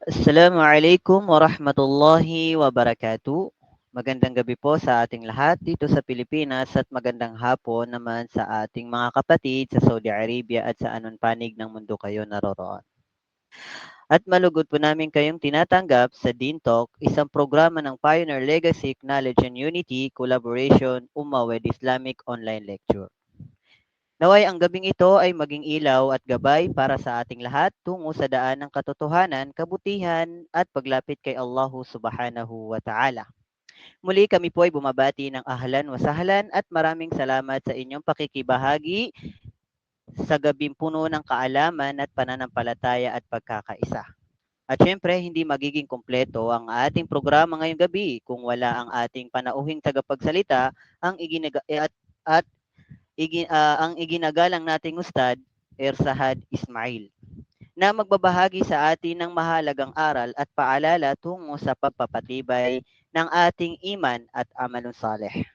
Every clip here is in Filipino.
Assalamualaikum warahmatullahi wabarakatuh. Magandang gabi po sa ating lahat dito sa Pilipinas at magandang hapon naman sa ating mga kapatid sa Saudi Arabia at sa anong panig ng mundo kayo naroroon. At malugod po namin kayong tinatanggap sa Dean Talk, isang programa ng Pioneer Legacy, Knowledge and Unity Collaboration Ummah Islamic Online Lecture. Naway ang gabing ito ay maging ilaw at gabay para sa ating lahat tungo sa daan ng katotohanan, kabutihan at paglapit kay Allah Subhanahu wa Ta'ala. Muli kami po ay bumabati ng ahlan wa sahlan at maraming salamat sa inyong pakikibahagi sa gabing puno ng kaalaman at pananampalataya at pagkakaisa. At syempre, hindi magiging kompleto ang ating programa ngayong gabi kung wala ang ating panauhing tagapagsalita ang ang iginagalang nating Ustad, Ersahad Ismail, na magbabahagi sa atin ng mahalagang aral at paalala tungo sa pagpapatibay ng ating iman at amalun saleh.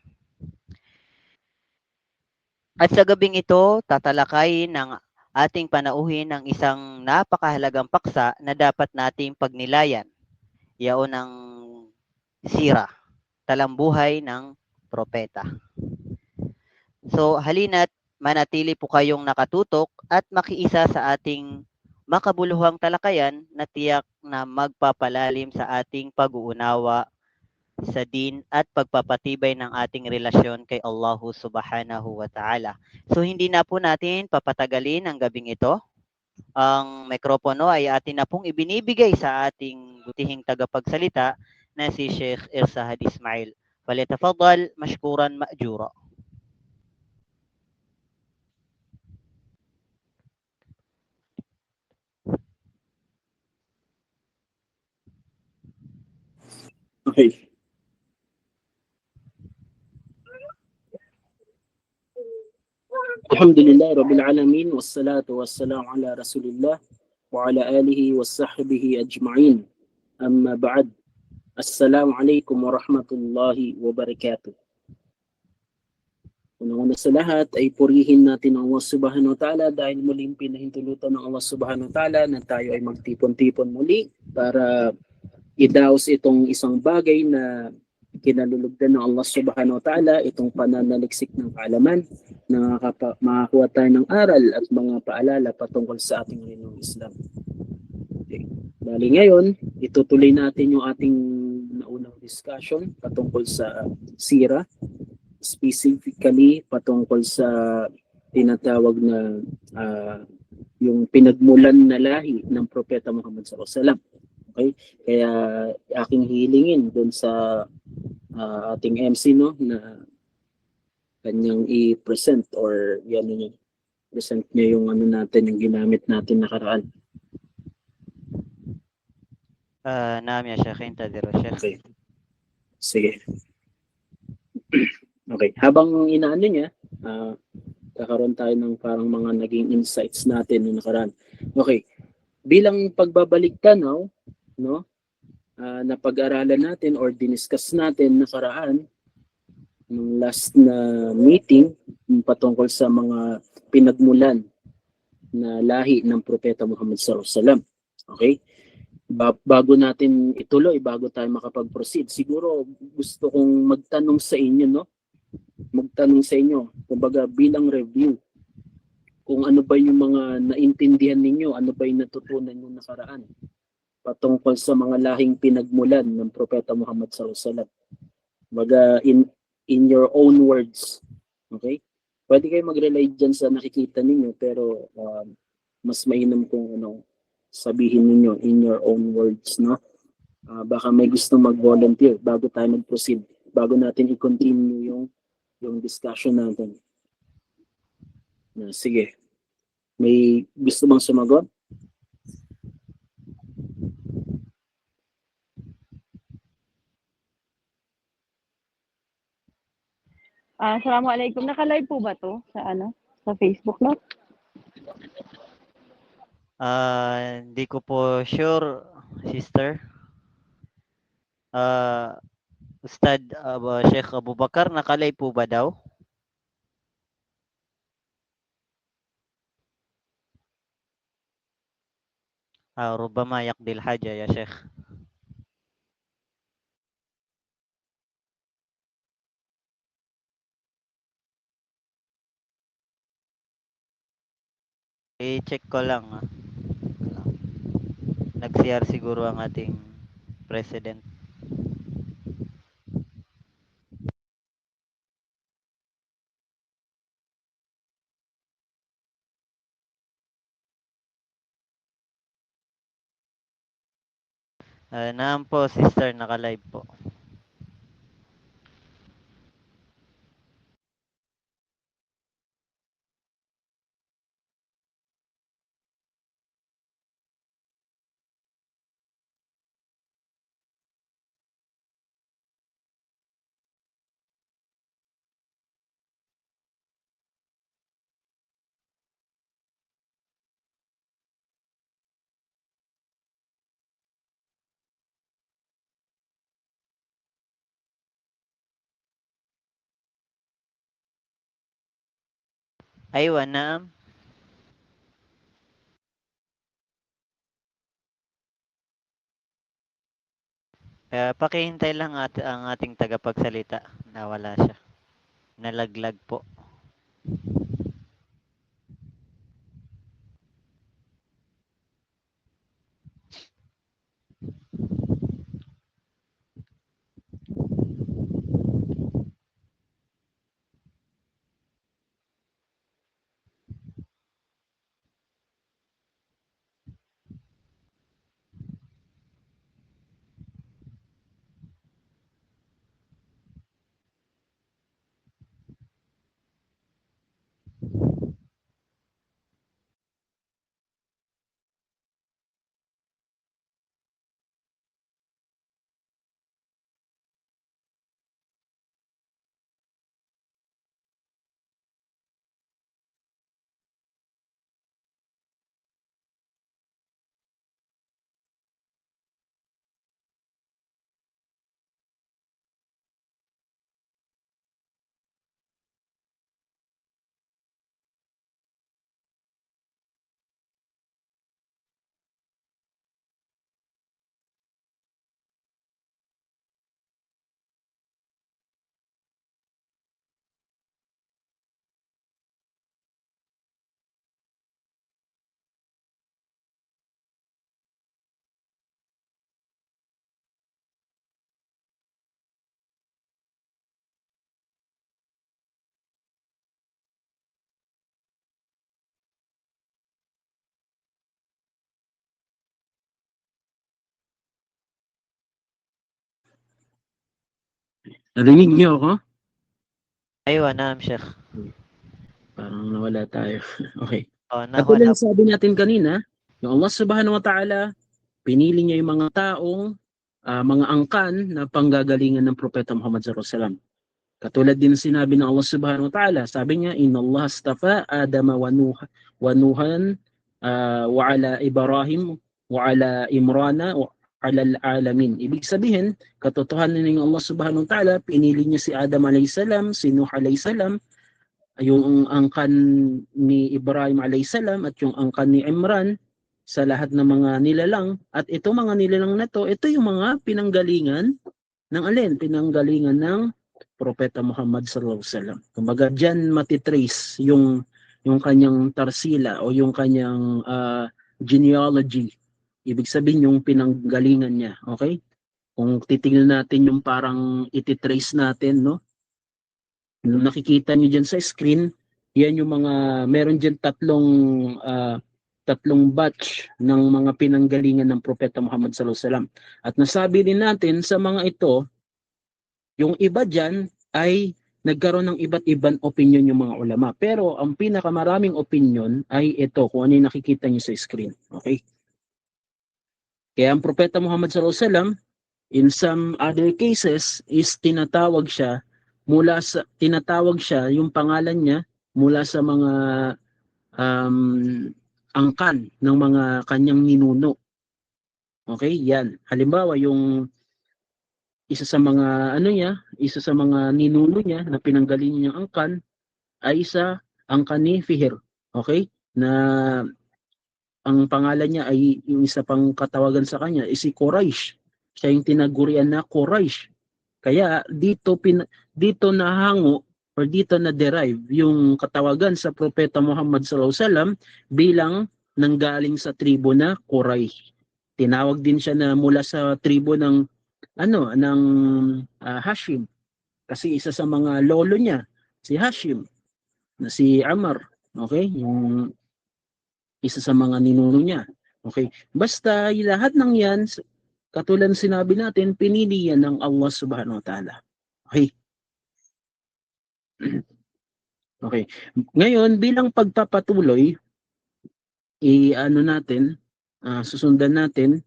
At sa gabing ito, tatalakayin ng ating panauhin ng isang napakahalagang paksa na dapat nating pagnilayan. Yaon ang sira, talambuhay ng propeta. So halina't manatili po kayong nakatutok at makiisa sa ating makabuluhang talakayan na tiyak na magpapalalim sa ating pag-uunawa sa din at pagpapatibay ng ating relasyon kay Allah Subhanahu wa Ta'ala. So hindi na po natin papatagalin ang gabing ito. Ang mikropono ay atin na pong ibinibigay sa ating butihing tagapagsalita na si Sheikh Irsahad Ismail. Falyatafaddal mashkuran ma'jura. Okay. Alhamdulillah Rabbil Alamin wassalatu wassalamu ala Rasulillah wa ala alihi wa sahbihi ajma'in. Amma ba'd. Assalamu alaikum warahmatullahi wabarakatuh. Unang-una sa lahat ay purihin natin ang Allah Subhanahu wa Ta'ala dahil muling pinahintulutan ng Allah Subhanahu wa Ta'ala na tayo ay magtipon-tipon muli para idaos itong isang bagay na kinalulugdan ng Allah Subhanahu wa Ta'ala, itong pananaliksik ng kaalaman na makakuha tayo ng aral at mga paalala patungkol sa ating rinong Islam. Okay. Bali ngayon, itutuloy natin yung ating naunang discussion patungkol sa sira, specifically patungkol sa tinatawag na yung pinagmulan na lahi ng Propeta Muhammad SAW. Okay? Kaya aking hilingin dun sa ating MC no na kanyang i-present or yan niya present niya yung ano natin yung ginamit natin nakaraan. Naam ya Sheikh, intadiro Sheikh. Okay. Sige. Okay, habang inaano niya, kakaroon tayo ng parang mga naging insights natin noong nakaraan. Okay, bilang pagbabalik tanaw, no, na pag-aralan natin or diniscuss natin nakaraan ng last na meeting patungkol sa mga pinagmulan na lahi ng Propeta Muhammad sallallahu alaihi wasallam. Okay? Bago natin ituloy, bago tayo makapag-proceed, siguro gusto kong magtanong sa inyo, no? Magtanong sa inyo, kumbaga bilang review, kung ano ba yung mga naintindihan ninyo, ano ba yung natutunan nyo nakaraan patungkol sa mga lahing pinagmulan ng Propeta Muhammad sallallahu alaihi wasallam. Kumbaga in your own words. Okay? Pwede kayo mag-rely dyan sa nakikita ninyo, pero mas mainam kung ano, sabihin ninyo in your own words, no? Baka may gusto mag-volunteer bago tayo mag-proceed, bago natin i-continue yung discussion natin. Sige. May gusto bang sumagot? Assalamualaikum. Naka-live po ba to sa Facebook, no? Hindi ko po sure, sister. Ustad Sheikh Abu Bakar, nakalay po ba daw? ربما يقضي الحاجة يا شيخ. I-check ko lang. Nag-CR siguro ang ating president. Naam po, sister, naka-live po. Aywa, naam. Pakihintay lang ang ating tagapagsalita. Nawala siya. Nalaglag po. Narinig niyo ako? Aywa, naam, Sheikh. Parang nawala tayo. Okay. Nawala Katulad ng sabi natin kanina, yung Allah subhanahu wa ta'ala, pinili niya yung mga taong, mga angkan na panggagalingan ng Propeta Muhammad sallallahu alaihi wasallam. Katulad din sinabi ng Allah subhanahu wa ta'ala, sabi niya, Inna Allah astafa Adama wa Nuhan wa ala Ibrahim wa ala Imrana wa ala alamin. Ibig sabihin, katotohanan ng Allah subhanahu wa ta'ala, pinili niya si Adam alayhisalam, si Nuh alayhisalam, yung angkan ni Ibrahim alayhisalam at yung angkan ni Imran sa lahat ng mga nilalang. At ito mga nilalang na to, ito yung mga pinanggalingan ng alin? Pinanggalingan ng Propeta Muhammad sallallahu alaihi wasallam. Kumbaga diyan matitrace yung kanyang tarsila o yung kanyang genealogy. Ibig sabihin yung pinanggalingan niya, okay? Kung titingnan natin yung parang ititrace natin, no? Yung nakikita niyo diyan sa screen, yan yung mga meron diyan tatlong batch ng mga pinanggalingan ng Propeta Muhammad sallallahu alaihi wasallam. At nasabi din natin sa mga ito, yung iba diyan ay nagkaroon ng iba't ibang opinion yung mga ulama. Pero ang pinakamaraming opinion ay ito, kung ano yung nakikita niyo sa screen. Okay? Kaya ang Propeta Muhammad sallallahu alaihi wasallam, in some other cases, is tinatawag siya yung pangalan niya mula sa mga angkan ng mga kanyang ninuno. Okay? Yan. Halimbawa, yung isa sa mga ninuno niya na pinanggalingan niyang angkan ay angkan ni Fihr. Okay? Na ang pangalan niya ay yung isa pang katawagan sa kanya is si Quraysh. Siya yung tinagurian na Quraysh. Kaya dito nahango or dito na derive yung katawagan sa propeta Muhammad sallallahu alaihi wasallam bilang nanggaling sa tribo na Quraysh. Tinawag din siya na mula sa tribo ng Hashim kasi isa sa mga lolo niya si Hashim na si Amr, okay? Yung isa sa mga ninuno niya. Okay? Basta lahat ng yan, katulad ng sinabi natin, pinili yan ng Allah subhanahu wa ta'ala. Okay? Okay. Ngayon, bilang pagpapatuloy, susundan natin,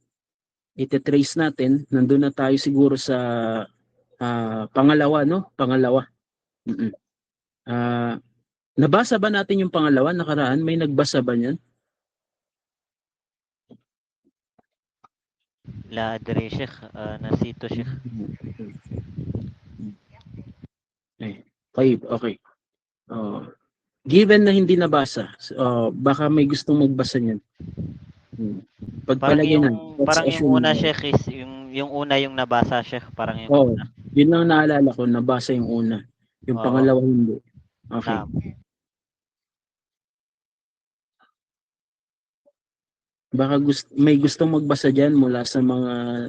ite-trace natin, nandun na tayo siguro sa pangalawa, no? Pangalawa. Nabasa ba natin yung pangalawa nakaraan? May nagbasa ba niyan? La adri Sheikh, nasito Sheikh. Okay. Given na hindi nabasa, baka may gustong magbasa niyan. Pagpalagay parang yung una Sheikh is yung una yung nabasa Sheikh, parang yung una. Yun lang naalala ko, nabasa yung una. Yung pangalawa hindi. Okay. Baka may gustong magbasa diyan mula sa mga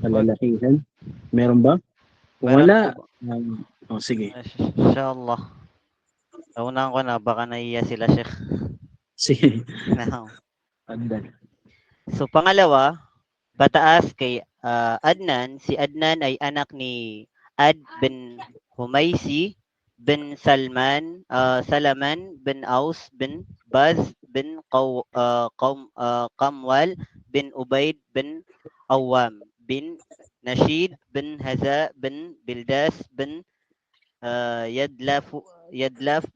kalalakihan. Meron ba? Kung wala, sige. Inshallah. Naunahan ko na, baka naiya sila Sheikh. Sige. So pangalawa, pataas kay Adnan. Si Adnan ay anak ni Ad bin Humaysi bin Salaman bin Aus bin Baz bin Qamwal bin Ubaid bin Awam bin Nashid bin Haza bin Bildas bin Yadlaf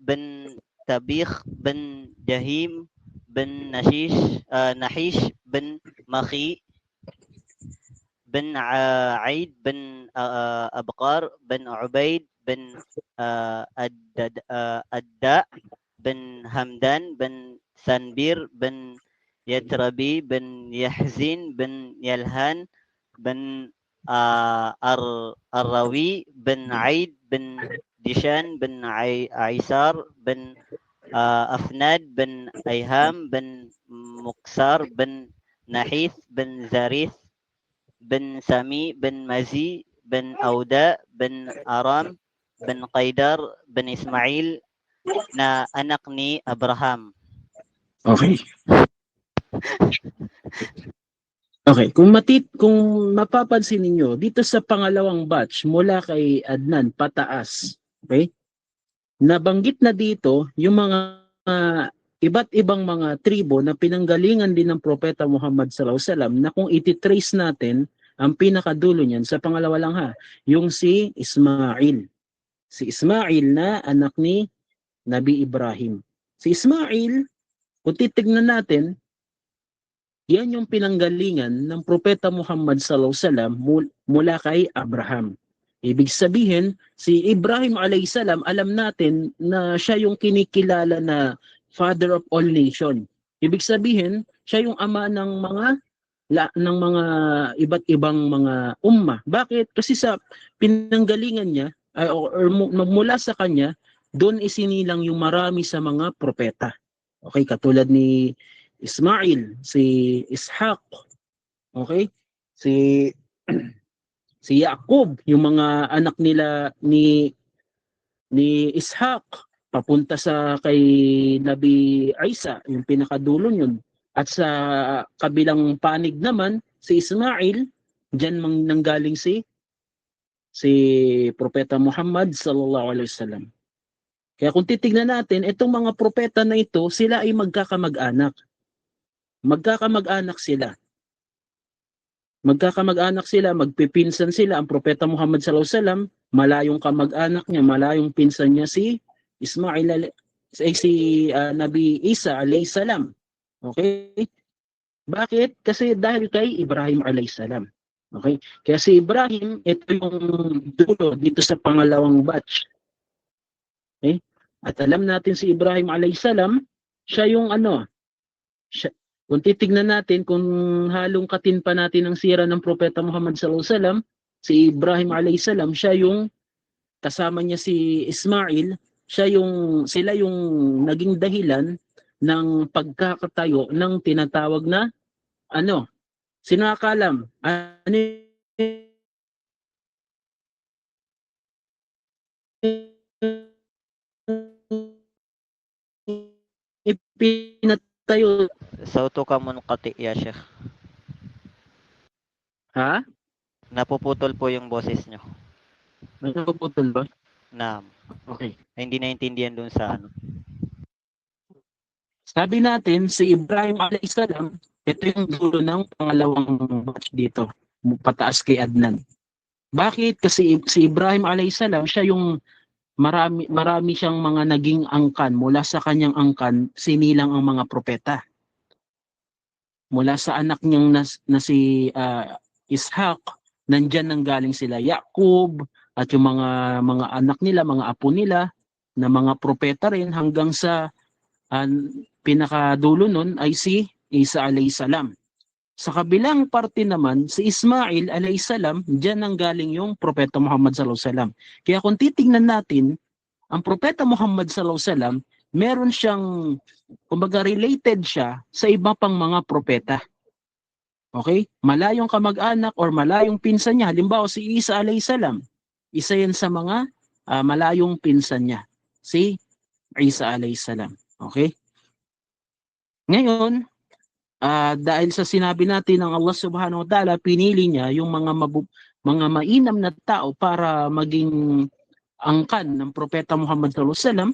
bin Tabikh bin Jahim bin Nahish bin Makhi bin Aid bin Abqar bin Ubaid bin Adda bin Hamdan bin Sanbir bin Yatrabi bin Yahzin bin Yalhan bin Arrawi bin Aid bin Dishan bin Aisar bin Afnad bin Ayham bin Muksar bin Nahith bin Zarith bin Sami bin Mazi bin Auda bin Aram bin Qaidar bin Ismail na anak ni Abraham. Okay. Okay, kung mapapansin ninyo dito sa pangalawang batch mula kay Adnan pataas, okay? Nabanggit na dito yung mga iba't ibang mga tribo na pinanggalingan din ng propeta Muhammad sallallahu alaihi wasallam na kung iti-trace natin ang pinakadulo niyan sa pangalawa lang yung si Ismail. Si Ismail na anak ni Nabi Ibrahim. Si Ismail, kung titignan natin, yan yung pinanggalingan ng propeta Muhammad sallallahu alaihi wasallam mula kay Abraham. Ibig sabihin, si Ibrahim alayhi salam, alam natin na siya yung kinikilala na father of all nation. Ibig sabihin, siya yung ama ng mga iba't ibang mga umma. Bakit? Kasi sa pinanggalingan niya or mula sa kanya, doon isinilang yung marami sa mga propeta. Okay, katulad ni Ismail, si Ishaq, okay? Si Yaqub, yung mga anak nila ni Ishaq, papunta sa kay Nabi Isa, yung pinakadulo yun. At sa kabilang panig naman, si Ismail, diyan nanggaling si Propeta Muhammad sallallahu alaihi wasallam. Kaya kung titignan natin, itong mga propeta na ito, sila ay magkakamag-anak. Magkakamag-anak sila, magpipinsan sila. Ang propeta Muhammad sallallahu alaihi wasallam, malayong kamag-anak niya, malayong pinsan niya si Nabi Isa alayhi salam. Okay? Bakit? Kasi dahil kay Ibrahim alayhi salam. Okay? Kaya si Ibrahim, ito yung dulo dito sa pangalawang batch. Okay? At alam natin si Ibrahim alayhisalam, siya yung kung titignan natin, kung halongkatin pa natin ang sira ng Propeta Muhammad sallallahu alaihi wasallam, si Ibrahim alayhisalam, siya yung kasama niya si Ismail, sila yung naging dahilan ng pagkakatayo ng tinatawag na sino nakakalam? Ano ipinatayo? Sautuka munqati ya Sheikh. Ha? Napuputol po yung boses nyo. May napuputol ba? Na Okay. hindi naintindihan dun sa ano. Sabi natin, si Ibrahim alayhisalam, ito yung dulo ng pangalawang batch dito, pataas kay Adnan. Bakit? Kasi si Ibrahim alayhisalam, siya yung marami siyang mga naging angkan. Mula sa kanyang angkan, sinilang ang mga propeta. Mula sa anak niyang na si Ishaq, nandyan nang galing sila Yaqub, at yung mga anak nila, mga apo nila, na mga propeta rin, hanggang sa pinakadulo nun ay si Isa alayhisalam. Sa kabilang parte naman, si Ismail alayhisalam, diyan nang galing yung Propeta Muhammad sallallahu alaihi wasallam. Kaya kung titingnan natin, ang Propeta Muhammad sallallahu alaihi wasallam, meron siyang, kumbaga related siya sa iba pang mga propeta. Okay? Malayong kamag-anak or malayong pinsan niya. Halimbawa si Isa alayhisalam, isa yan sa mga malayong pinsan niya. Si Isa alayhisalam. Okay? Ngayon, dahil sa sinabi natin ng Allah Subhanahu wa Ta'ala, pinili niya yung mga mainam na tao para maging angkan ng Propeta Muhammad sallallahu alaihi wasallam.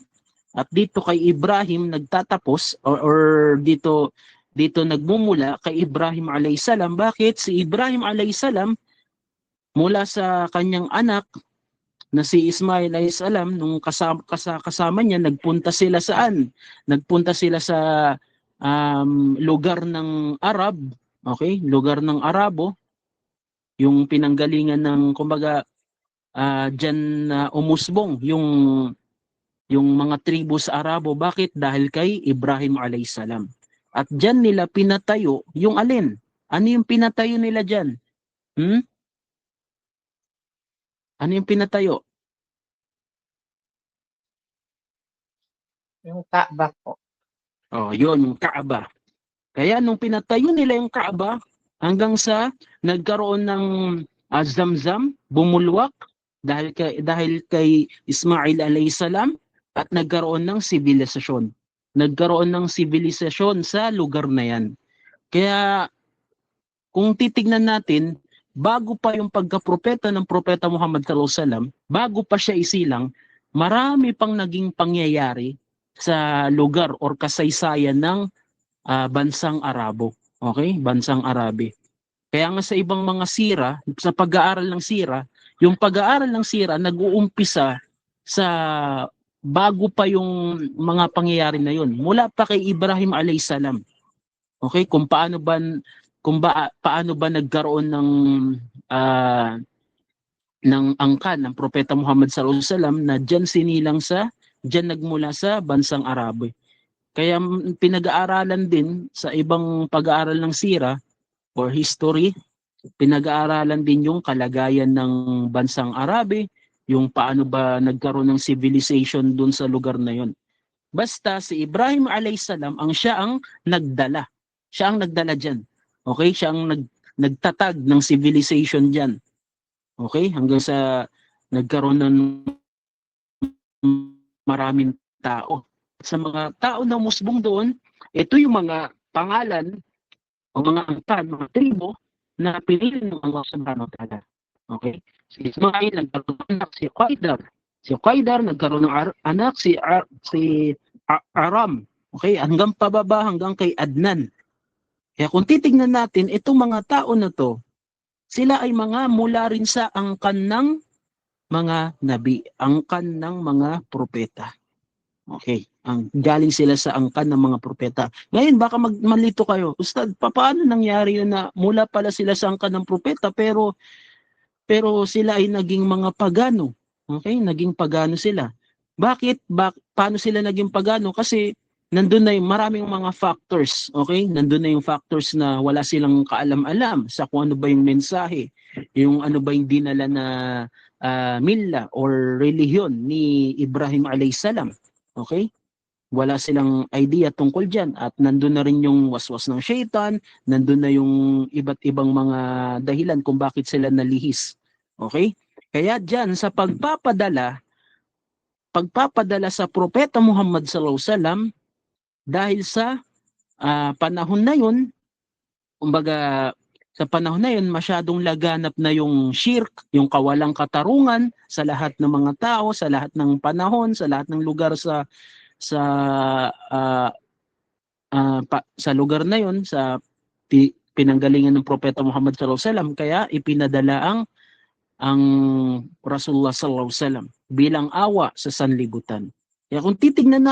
At dito kay Ibrahim nagtatapos or dito nagmumula kay Ibrahim alayhisalam. Bakit? Si Ibrahim alayhisalam, mula sa kanyang anak na si Ismail alayhisalam, nung kasama niya, nagpunta sila saan? Nagpunta sila sa lugar ng Arab, okay? Lugar ng Arabo, yung pinanggalingan ng, kumbaga, dyan umusbong yung mga tribo sa Arabo. Bakit? Dahil kay Ibrahim alayhisalam. At dyan nila pinatayo yung alin? Ano yung pinatayo nila dyan? Ano yung pinatayo? Yung Kaaba po. Oh, yun, yung Kaaba. Kaya nung pinatayo nila yung Kaaba, hanggang sa nagkaroon ng Zamzam, bumulwak dahil kay Ismail alayhisalam, at nagkaroon ng sibilisasyon. Nagkaroon ng sibilisasyon sa lugar na yan. Kaya kung titignan natin, bago pa yung pagkapropeta ng Propeta Muhammad sallallahu alaihi wasallam, bago pa siya isilang, marami pang naging pangyayari sa lugar or kasaysayan ng bansang Arabo. Okay? Bansang Arabe. Kaya nga sa ibang mga sira, sa pag-aaral ng sira, yung pag-aaral ng sira nag-uumpisa sa bago pa yung mga pangyayari na yun. Mula pa kay Ibrahim alayhisalam. Okay? Kung paano ba nagkaroon ng angkan ng Propeta Muhammad sallallahu alaihi wasallam na diyan nagmula sa bansang Arabo. Kaya pinag-aaralan din sa ibang pag-aaral ng sira or history, pinag-aaralan din yung kalagayan ng bansang Arabe, yung paano ba nagkaroon ng civilization dun sa lugar na yon. Basta si Ibrahim alayhisalam siya ang nagdala. Siya ang nagdala diyan. Okay? Siya ang nagtatag ng civilization diyan. Okay? Hanggang sa nagkaroon ng maraming tao. Sa mga tao na musbong doon, ito yung mga pangalan o mga angkan, mga tribo na pinili ng Allah Subhanahu wa Ta'ala. Okay? Si Ismail nagkaroon ng anak si Qaidar. Si Qaidar nagkaroon ng anak si Aram. Okay? Hanggang pababa, hanggang kay Adnan. Kaya kung titignan natin, itong mga tao na to, sila ay mga mula rin sa angkan ng mga nabi, angkan ng mga propeta. Okay, galing sila sa angkan ng mga propeta. Ngayon baka malito kayo, Ustad, paano nangyari yun na mula pala sila sa angkan ng propeta pero sila ay naging mga pagano? Okay, naging pagano sila. Bakit? Paano sila naging pagano? Kasi nandun na yung maraming mga factors, okay? Nandun na yung factors na wala silang kaalam-alam sa kung ano ba yung mensahe, yung ano ba yung dinala na milla or relihiyon ni Ibrahim alayhisalam. Okay? Wala silang idea tungkol dyan at nandun na rin yung waswas ng shaitan, nandun na yung iba't ibang mga dahilan kung bakit sila nalihis. Okay? Kaya dyan sa pagpapadala sa Propeta Muhammad sallallahu alaihi wasallam dahil sa panahon na yun, kumbaga sa panahon na yun masyadong laganap na yung shirk, yung kawalang katarungan sa lahat ng mga tao, sa lahat ng panahon, sa lahat ng lugar sa ah, sa lugar na yun, sa pinanggalingan ng Propeta Muhammad sallallahu alaihi wasallam, kaya ipinadala ang Rasulullah sallallahu alaihi wasallam bilang awa sa sanlibutan. Kaya kung titignan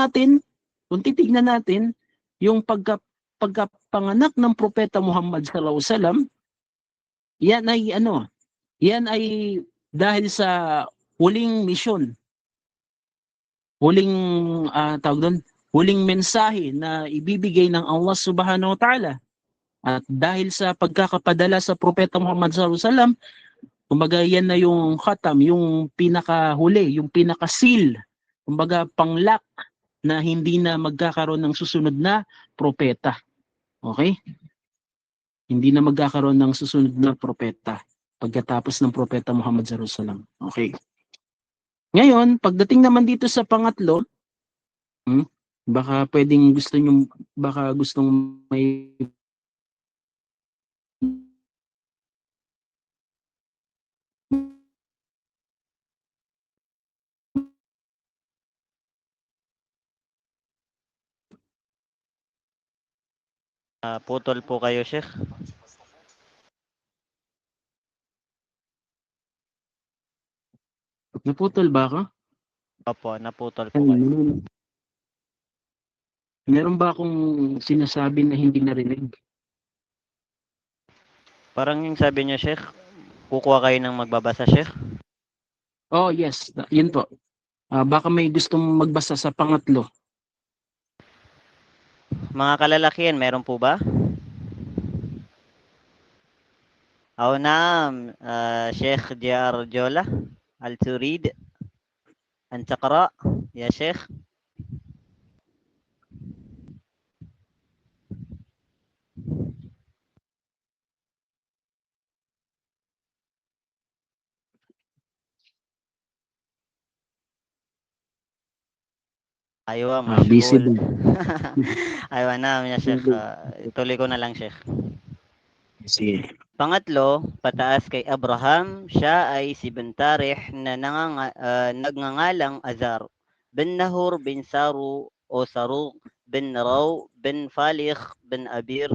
natin yung pagkapanganak ng Propeta Muhammad sallallahu alaihi wasallam, yan ay dahil sa huling misyon, huling tawag doon, huling mensahe na ibibigay ng Allah Subhanahu wa Ta'ala. At dahil sa pagkakapadala sa Propeta Muhammad sallallahu alaihi wasallam, kumbaga yan na yung khatam, yung pinakahuli, yung pinaka-seal, kumbaga panglock na hindi na magkakaroon ng susunod na propeta. Okay? Hindi na magkakaroon ng susunod na propeta pagkatapos ng Propeta Muhammad sallallahu alaihi wasallam. Okay. Ngayon, pagdating naman dito sa pangatlo, baka gustong may Putol po kayo, Sheikh. naputol ba ako? Opo, naputol po kayo. Meron ba akong sinasabi na hindi narinig? Parang yung sabi niyo, Sheikh, kukuha kayo ng magbabasa, Sheikh. Oh, yes. Yun po. Baka may gustong magbasa sa pangatlo. Mga kalalakihan, meron po ba? أو نعم شيخ جار جولة هل تريد أن تقرأ يا شيخ؟ أيوة Busy مشغول. din. أيوة نعم يا شيخ. Tuloy ko na lang, Sheikh. Sige. Pangatlo, pataas kay Abraham, siya ay si Bentarih na nagngangalang Azar, bin Nahur, bin Saru o Saruq, bin Raw, bin Falikh, bin Abir,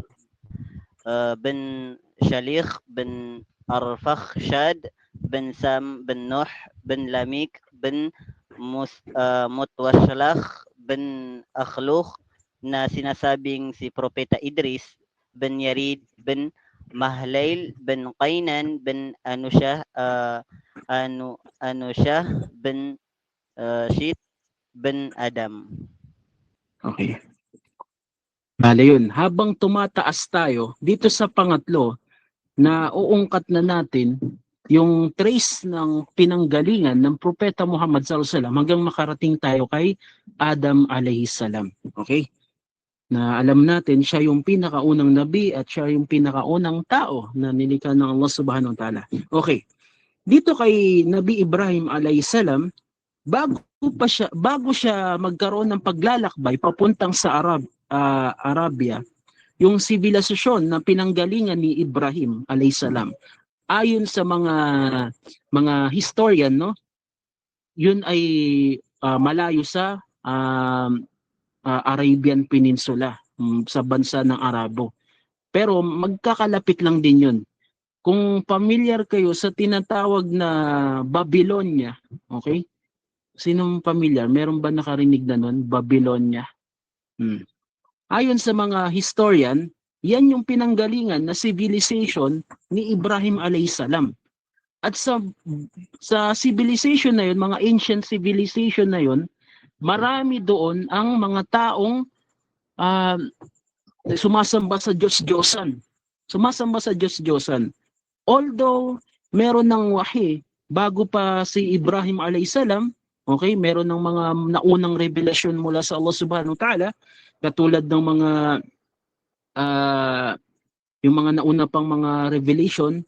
bin Shalikh, bin Arfakhshad, bin Sam, bin Nuh, bin Lamik, bin Mutwashlakh, bin Akhlukh, na sinasabing si Propeta Idris, bin Yarid, bin Mahlayl, bin Qainan, bin Anushah, bin Shit, bin Adam. Okay. Bale yun. Habang tumataas tayo, dito sa pangatlo, na uungkat na natin yung trace ng pinanggalingan ng Propeta Muhammad sallallahu alaihi wasallam hanggang makarating tayo kay Adam alayhi salam. Okay? Na alam natin siya yung pinakaunang nabi at siya yung pinakaunang tao na nilikha ng Allah Subhanahu wa Ta'ala. Okay. Dito kay Nabi Ibrahim alayhi salam, bago siya magkaroon ng paglalakbay papuntang sa Arabia, yung sibilisasyon na pinanggalingan ni Ibrahim alayhi salam, ayon sa mga historian, no, yun ay malayo sa Arabian Peninsula, sa bansa ng Arabo. Pero magkakalapit lang din yun. Kung familiar kayo sa tinatawag na Babylonia, okay? Sinong familiar? Meron ba nakarinig na nun? Babylonia. Ayon sa mga historian, yan yung pinanggalingan na civilization ni Ibrahim alayhisalam. At sa civilization na yun, mga ancient civilization na yun, marami doon ang mga taong ah, sumasamba sa Diyos-Diyosan. Sumasamba sa Diyos-Diyosan. Although meron ng wahi bago pa si Ibrahim alayhisalam, okay, meron ng mga naunang revelasyon mula sa Allah subhanahu wa ta'ala, katulad ng mga yung mga nauna pang mga revelation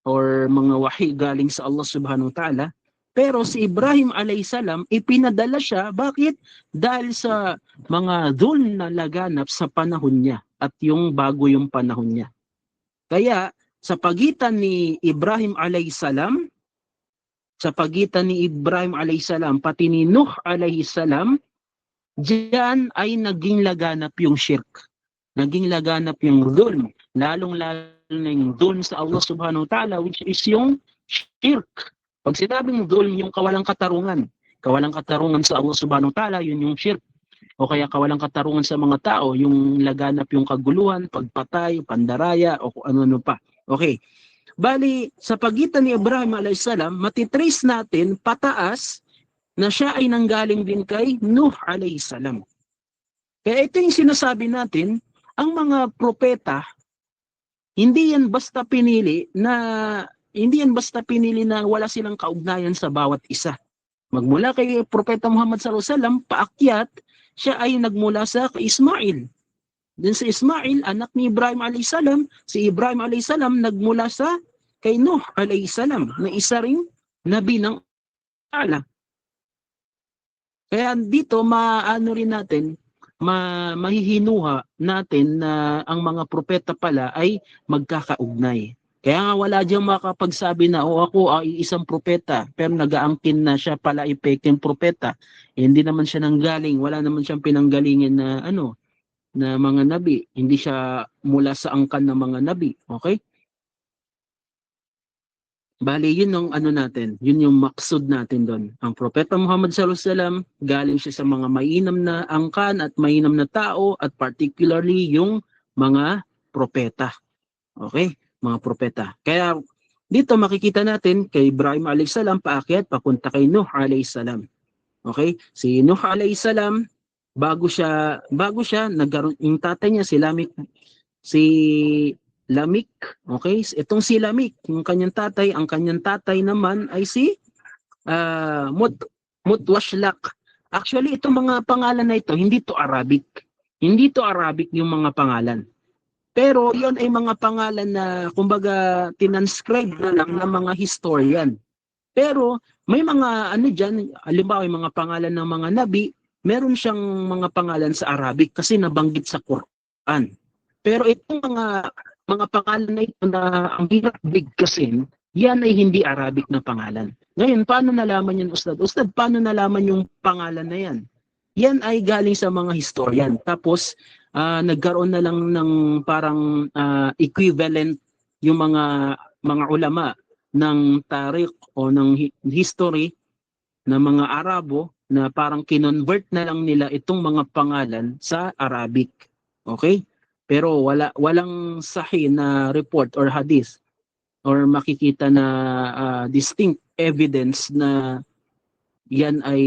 or mga wahi galing sa Allah subhanahu wa ta'ala. Pero si Ibrahim alayhisalam, ipinadala siya. Bakit? Dahil sa mga dhul na laganap sa panahon niya at yung bago yung panahon niya. Kaya sa pagitan ni Ibrahim alayhisalam, pati ni Nuh alayhisalam, diyan ay naging laganap yung shirk. Naging laganap yung dhul. Lalong-lalo na yung dhul sa Allah subhanahu wa ta'ala, which is yung shirk. Pag sinabing dhul, yung kawalang katarungan sa Allah subhanahu wa ta'ala, yun yung shirk. O kaya kawalang katarungan sa mga tao, yung laganap yung kaguluhan, pagpatay, pandaraya, o kung ano-ano pa. Okay. Bali, sa pagitan ni Ibrahim alayhisalam, matitrace natin pataas na siya ay nanggaling din kay Nuh alayhisalam. Kaya ito yung sinasabi natin, ang mga propeta, hindi yan basta pinili na wala silang kaugnayan sa bawat isa. Magmula kay Propeta Muhammad sallallahu alaihi wasallam, paakyat, siya ay nagmula sa kay Ismail. Din si Ismail, anak ni Ibrahim alayhisalam, si Ibrahim alayhisalam nagmula sa kay Nuh alayhisalam, na isa ring nabi ng Allah. Kaya dito maano rin natin, mahihinuha natin na ang mga propeta pala ay magkakaugnay. Kaya nga wala diyang makapagsabi na ako ay isang propeta, pero nagaangkin na siya pala ipekeng propeta. Hindi naman siya nanggaling, wala naman siyang pinanggalingin na na mga nabi. Hindi siya mula sa angkan ng mga nabi. Okay? Bali, yun yung natin, yun yung maksud natin doon. Ang Propeta Muhammad sallallahu alaihi wasallam, galing siya sa mga mainam na angkan at mainam na tao, at particularly yung mga propeta. Okay? Mga propeta. Kaya dito makikita natin kay Ibrahim alayhisalam paakyat papunta kay Nuh alayhisalam. Okay? Si Nuh alayhisalam, bago siya nagkaroon, yung tatay niya si Lamik, okay? Itong si Lamik, ang kanyang tatay naman ay si Mutwashlak. Actually, itong mga pangalan na ito, hindi to Arabic. Hindi to Arabic yung mga pangalan. Pero yon ay mga pangalan na kumbaga tinanscribe na lang ng mga historian. Pero may mga diyan, halimbawa yung mga pangalan ng mga nabi, meron siyang mga pangalan sa Arabic kasi nabanggit sa Quran. Pero itong mga pangalan na ito na ang hirap bigkasin, yan ay hindi Arabic na pangalan. Ngayon, paano nalaman yan, Ustad? Ustad, paano nalaman yung pangalan na yan? Yan ay galing sa mga historian. Tapos, nagkaroon na lang ng parang equivalent yung mga ulama ng tarikh o ng history na mga Arabo na parang kinonvert na lang nila itong mga pangalan sa Arabic. Okay? Pero walang sahih na report or hadith or makikita na distinct evidence na yan ay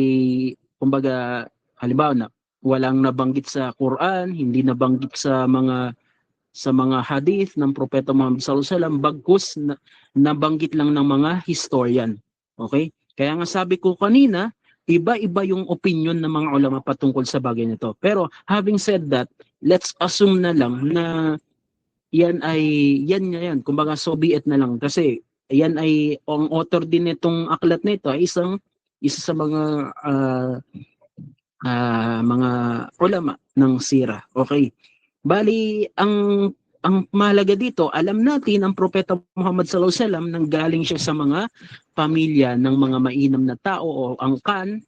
kumbaga halimbawa na walang nabanggit sa Quran, hindi nabanggit sa mga hadith ng Propeta Muhammad sallallahu alaihi wasallam, bagkus nabanggit lang ng mga historian. Okay? Kaya nga sabi ko kanina, iba-iba yung opinion ng mga ulama patungkol sa bagay nito. Pero having said that, let's assume na lang na yan. Kumbaga so be it na lang. Kasi yan ay, ang author din nitong aklat na ito ay isa sa mga ulama ng sira. Okay. Bali, ang mahalaga dito, alam natin ang Propeta Muhammad sallallahu alaihi wasallam nanggaling siya sa mga pamilya ng mga mainam na tao o angkan,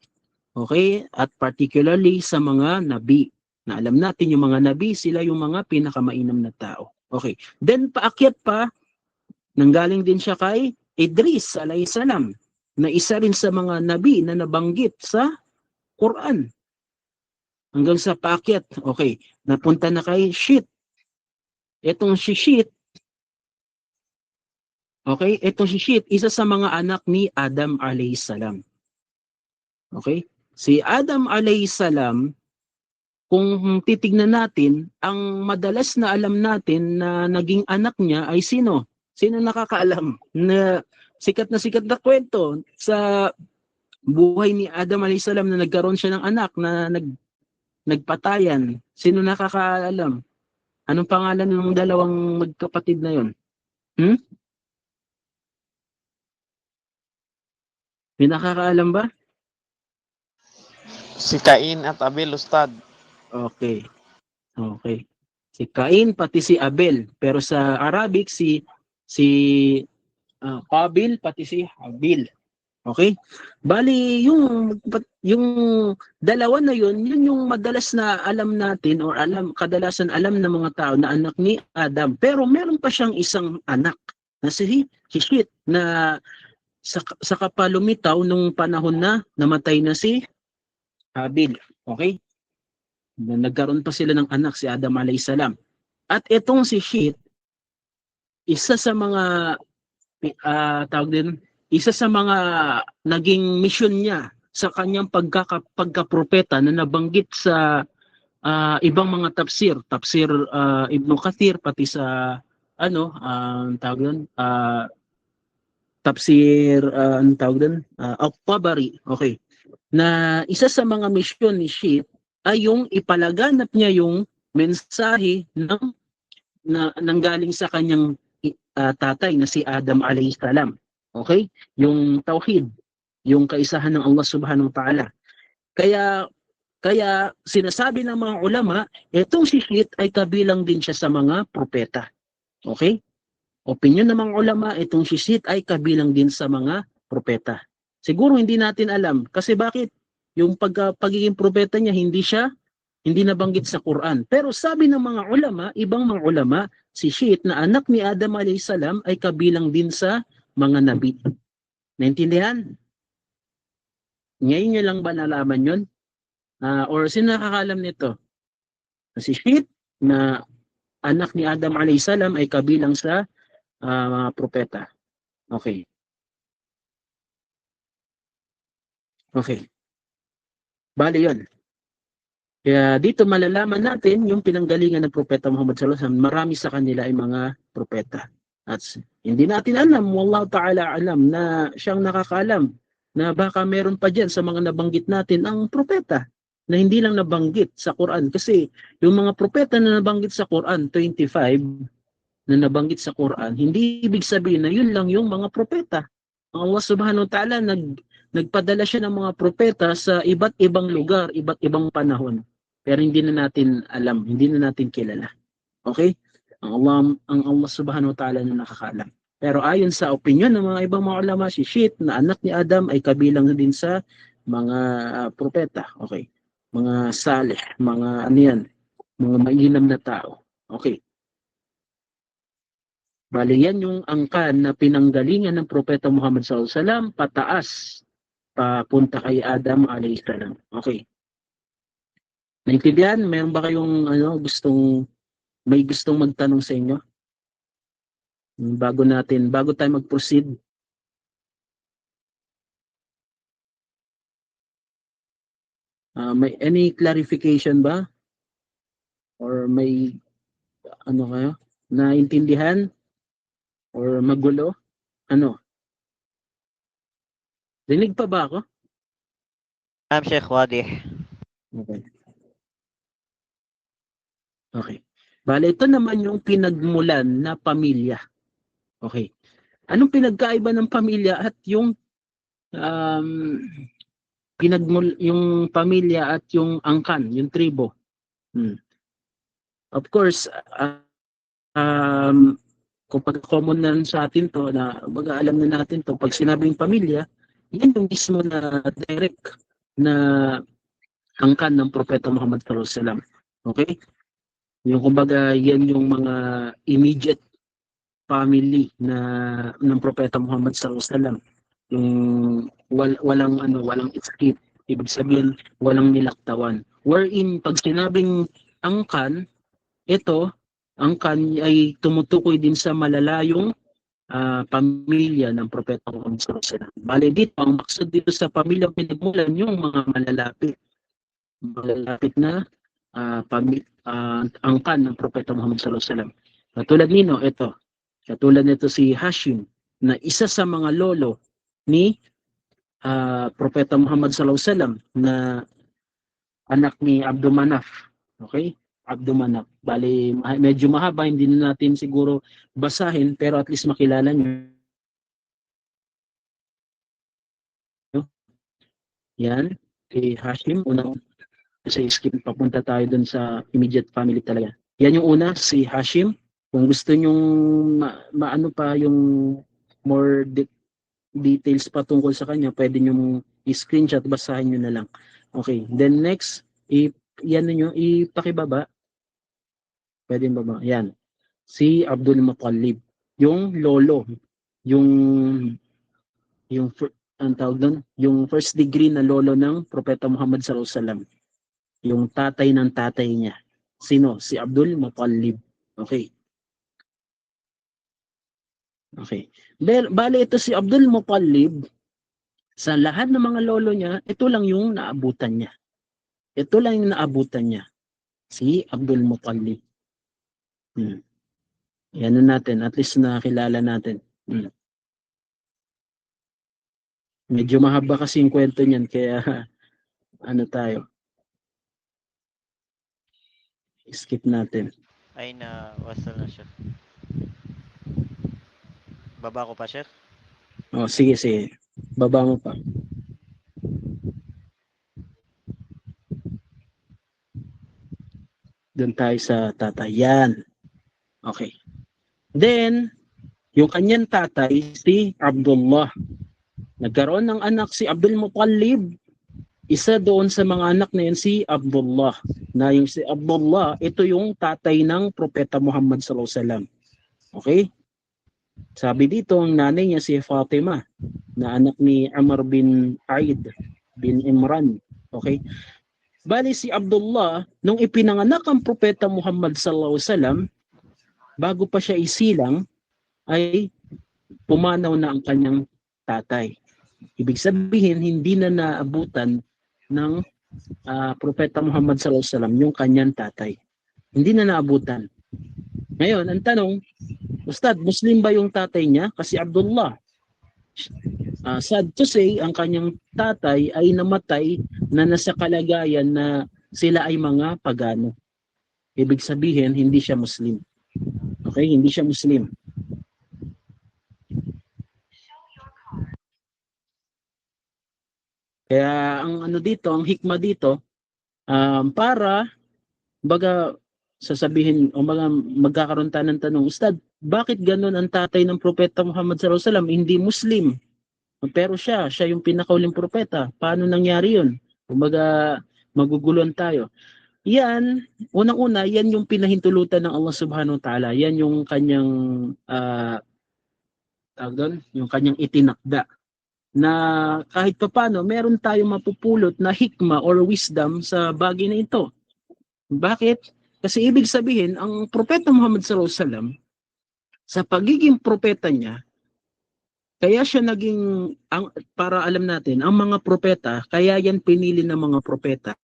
okay? At particularly sa mga nabi. Na alam natin yung mga nabi, sila yung mga pinakamainam na tao. Okay. Then paakyat pa, nanggaling din siya kay Idris alayhisalam, na isa rin sa mga nabi na nabanggit sa Quran. Hanggang sa paakyat, okay, napunta na kay Shit. Itong si Shit, isa sa mga anak ni Adam alayhisalam. Okay? Si Adam alayhi salam, kung titignan natin, ang madalas na alam natin na naging anak niya ay sino? Sino nakakaalam na sikat na kwento sa buhay ni Adam alayhi salam na nagkaroon siya ng anak na nagpatayan? Sino nakakaalam? Anong pangalan ng dalawang magkapatid na yon? May nakakaalam ba? Si Cain at Abel, Ustad. Okay. Si Cain pati si Abel, pero sa Arabic si Qabil pati si Habil. Okay? Bali yung dalawa na yun yung madalas na alam natin or kadalasan alam ng mga tao na anak ni Adam. Pero meron pa siyang isang anak na si Shit na sa kapalumitaw nung panahon na namatay na si Habil. Okay? Nagkaroon pa sila ng anak, si Adam alayhisalam. At itong si Shit, isa sa mga isa sa mga naging mission niya sa kanyang pagkapropeta na nabanggit sa ibang mga tafsir Ibn Kathir, pati sa tafsir Al-Tabari. Okay. Na isa sa mga mission ni Shit ay yung ipalaganap niya yung mensahe na nanggaling sa kanyang tatay na si Adam alayhi salam. Okay? Yung tauhid, yung kaisahan ng Allah subhanahu wa ta'ala. Kaya sinasabi ng mga ulama, itong si Shit ay kabilang din siya sa mga propeta. Okay? Opinyon ng mga ulama, itong si Shit ay kabilang din sa mga propeta. Siguro hindi natin alam. Kasi bakit? Yung pagiging propeta niya, hindi nabanggit sa Quran. Pero sabi ng mga ulama, ibang mga ulama, si Shit na anak ni Adam alayhis salam ay kabilang din sa mga nabi. Naintindihan? Ngayon nyo lang ba nalaman yun? Or sino nakakalam nito? Si Shit na anak ni Adam alayhis salam ay kabilang sa mga propeta. Okay. Bali yun. Kaya dito malalaman natin yung pinanggalingan ng propeta Muhammad sallallahu alaihi wasallam. Marami sa kanila ay mga propeta. At hindi natin alam, wallahu ta'ala alam, na siyang nakakaalam na baka meron pa dyan sa mga nabanggit natin ang propeta na hindi lang nabanggit sa Quran. Kasi yung mga propeta na nabanggit sa Quran, 25 na nabanggit sa Quran, hindi ibig sabihin na yun lang yung mga propeta. Ang Allah subhanahu wa ta'ala nagpadala siya ng mga propeta sa iba't ibang lugar, iba't ibang panahon. Pero hindi na natin alam, hindi na natin kilala. Okay? Ang Allah subhanahu wa ta'ala na nakakaalam. Pero ayon sa opinion ng mga ibang mga ulama, si Shit na anak ni Adam ay kabilang din sa mga propeta. Okay? Mga salih, mga mga mainam na tao. Okay? Bali yan yung angkan na pinanggalingan ng propeta Muhammad sallallahu alaihi wasallam pataas papunta kay Adam alayhis salam. Okay. Naintindihan? Mayroon ba kayong may gustong magtanong sa inyo? Bago tayo mag-proceed. May any clarification ba? Or may kayo? Naintindihan? Or magulo? Dinig pa ba ako? Sheikh Wadih. Okay. Bale, ito naman yung pinagmulan na pamilya. Okay. Anong pinagkaiba ng pamilya at yung yung pamilya at yung angkan, yung tribo? Of course, kung pag-common na sa atin to, na alam na natin to, pag sinabing pamilya, yan yung mismo na direct na angkan ng propeta Muhammad sallallahu alaihi wasallam. Okay? Yung kumbaga, yan yung mga immediate family ng propeta Muhammad sallallahu alaihi wasallam. Yung walang escape, ibig sabihin walang nilaktawan. Wherein pag sinabing angkan, ito angkan ay tumutukoy din sa malalayong pamilya ng Propeta Muhammad sallallahu alaihi wasallam. Bali dito, ang maksud dito sa pamilya pinagmulan yung mga malalapit na angkan ng Propeta Muhammad sallallahu alaihi wasallam. Katulad nito si Hashim na isa sa mga lolo ni Propeta Muhammad sallallahu alaihi wasallam na anak ni Abdul Manaf. Okay? Abdul Manaf. Bali, medyo mahaba, hindi na natin siguro basahin, pero at least makilala nyo. Yan. Kay Hashim, unang sa skip, papunta tayo dun sa immediate family talaga. Yan yung una, si Hashim. Kung gusto nyong maano pa yung more details pa tungkol sa kanya, pwede nyong i-screenshot, basahin nyo na lang. Okay, then next, yan nyo, ipakibaba. Pwede baba. Yan. Si Abdul Muttalib. Yung lolo. Ang tawag doon, yung first degree na lolo ng Propeta Muhammad sallallahu alaihi wasallam. Yung tatay ng tatay niya. Sino? Si Abdul Muttalib. Okay. Okay. Bale ito si Abdul Muttalib, sa lahat ng mga lolo niya, ito lang yung naabutan niya. Ito lang yung naabutan niya. Si Abdul Muttalib. Yan natin, at least nakilala natin. Medyo mahaba kasi yung kwento niyan, kaya ano tayo. Skip natin. Ay na, wasal na siya. Baba ko pa, Chef? Oh, sige. Baba mo pa. Doon tayo sa tatay. Yan. Okay. Then, yung kanyang tatay, si Abdullah. Nagkaroon ng anak si Abdul Muttalib. Isa doon sa mga anak na yun si Abdullah. Na yung si Abdullah, ito yung tatay ng Propeta Muhammad sallallahu alaihi wasallam. Okay? Sabi dito, ang nanay niya si Fatima, na anak ni Amr bin Aid bin Imran. Okay? Bali si Abdullah, nung ipinanganak ang Propeta Muhammad sallallahu alaihi wasallam, bago pa siya isilang, ay pumanaw na ang kanyang tatay. Ibig sabihin, hindi na naabutan ng Propeta Muhammad sallallahu alaihi wasallam yung kanyang tatay. Hindi na naabutan. Ngayon, ang tanong, Ustad, Muslim ba yung tatay niya? Kasi Abdullah. Sad to say, ang kanyang tatay ay namatay na nasa kalagayan na sila ay mga pagano. Ibig sabihin, hindi siya Muslim. Okay? Hindi siya Muslim. Kaya ang ano dito, ang hikmah dito, para baga sasabihin o magkakaroon tayo ng tanong, Ustad, bakit ganun ang tatay ng Propeta Muhammad sallallahu alaihi wasallam hindi Muslim? Pero siya yung pinakauling propeta. Paano nangyari yun? Kumbaga, maguguluhan tayo. Yan, unang-una, yan yung pinahintulutan ng Allah subhanahu wa ta'ala. Yan yung kanyang yung kanyang itinakda. Na kahit paano, meron tayong mapupulot na hikma or wisdom sa bagay na ito. Bakit? Kasi ibig sabihin, ang Propeta Muhammad sallallahu alaihi wasallam, sa pagiging propeta niya, kaya siya naging, para alam natin, ang mga propeta, kaya yan pinili ng mga propeta.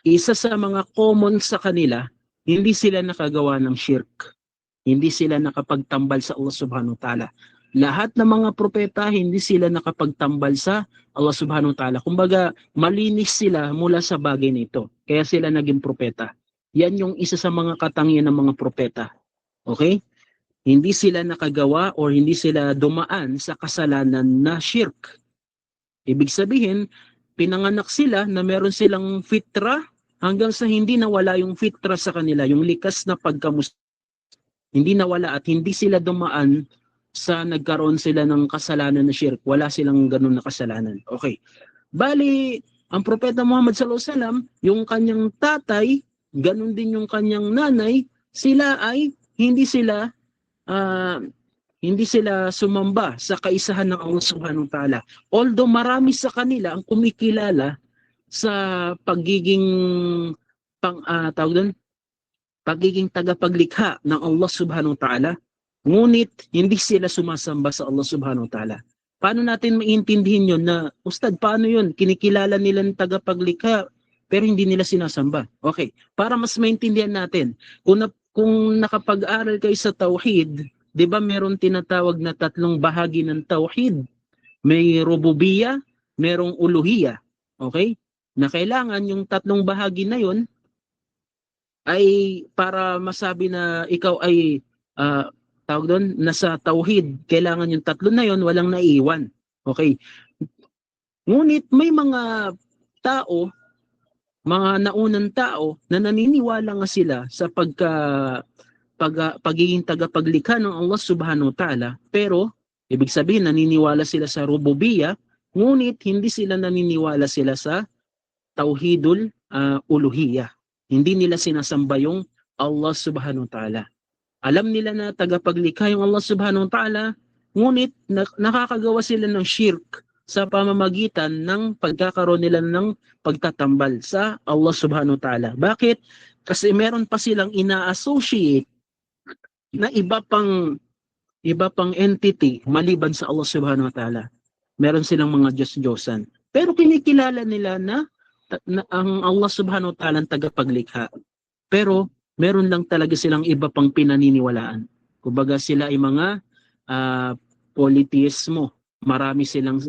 Isa sa mga common sa kanila, hindi sila nakagawa ng shirk. Hindi sila nakapagtambal sa Allah subhanahu wa ta'ala. Lahat ng mga propeta, hindi sila nakapagtambal sa Allah subhanahu wa ta'ala. Kumbaga, malinis sila mula sa bagay nito. Kaya sila naging propeta. Yan yung isa sa mga katangian ng mga propeta. Okay? Hindi sila nakagawa or hindi sila dumaan sa kasalanan na shirk. Ibig sabihin, pinanganak sila na meron silang fitra hanggang sa hindi nawala yung fitra sa kanila, yung likas na pagkamuslim. Hindi nawala at hindi sila dumaan sa nagkaroon sila ng kasalanan na shirk. Wala silang ganun na kasalanan. Okay. Bali, ang Propeta Muhammad sallallahu alaihi wasallam, yung kanyang tatay, ganun din yung kanyang nanay, sila ay hindi sila sumamba sa kaisahan ng Allah subhanahu wa ta'ala. Although marami sa kanila ang kumikilala sa pagiging pagiging tagapaglikha ng Allah subhanahu wa ta'ala, ngunit hindi sila sumasamba sa Allah subhanahu wa ta'ala. Paano natin maintindihin yun na, Ustad, paano yun? Kinikilala nila ng tagapaglikha, pero hindi nila sinasamba. Okay, para mas maintindihan natin, kung nakapag-aral kayo sa tauhid, di ba meron tinatawag na tatlong bahagi ng tauhid? May rububiyya, merong uluhiyya. Okay? Na kailangan yung tatlong bahagi na yun ay para masabi na ikaw ay tawag doon, nasa tauhid, kailangan yung tatlo na yon walang naiiwan. Okay? Ngunit may mga tao, mga naunang tao na naniniwala nga sila sa pagiging tagapaglikha ng Allah subhanahu wa ta'ala, pero ibig sabihin naniniwala sila sa rububiyya, ngunit hindi sila naniniwala sila sa tauhidul uluhiyya. Hindi nila sinasamba yung Allah subhanahu wa ta'ala. Alam nila na tagapaglikha yung Allah subhanahu wa ta'ala, ngunit nakakagawa sila ng shirk sa pamamagitan ng pagkakaroon nila ng pagtatambal sa Allah subhanahu wa ta'ala. Bakit? Kasi meron pa silang ina-associate na iba pang entity maliban sa Allah subhanahu wa ta'ala. Meron silang mga Diyos-Diyosan. Pero kinikilala nila na ang Allah subhanahu wa ta'ala ang tagapaglikha. Pero meron lang talaga silang iba pang pinaniniwalaan. Kumbaga sila ay mga polytheismo. Marami silang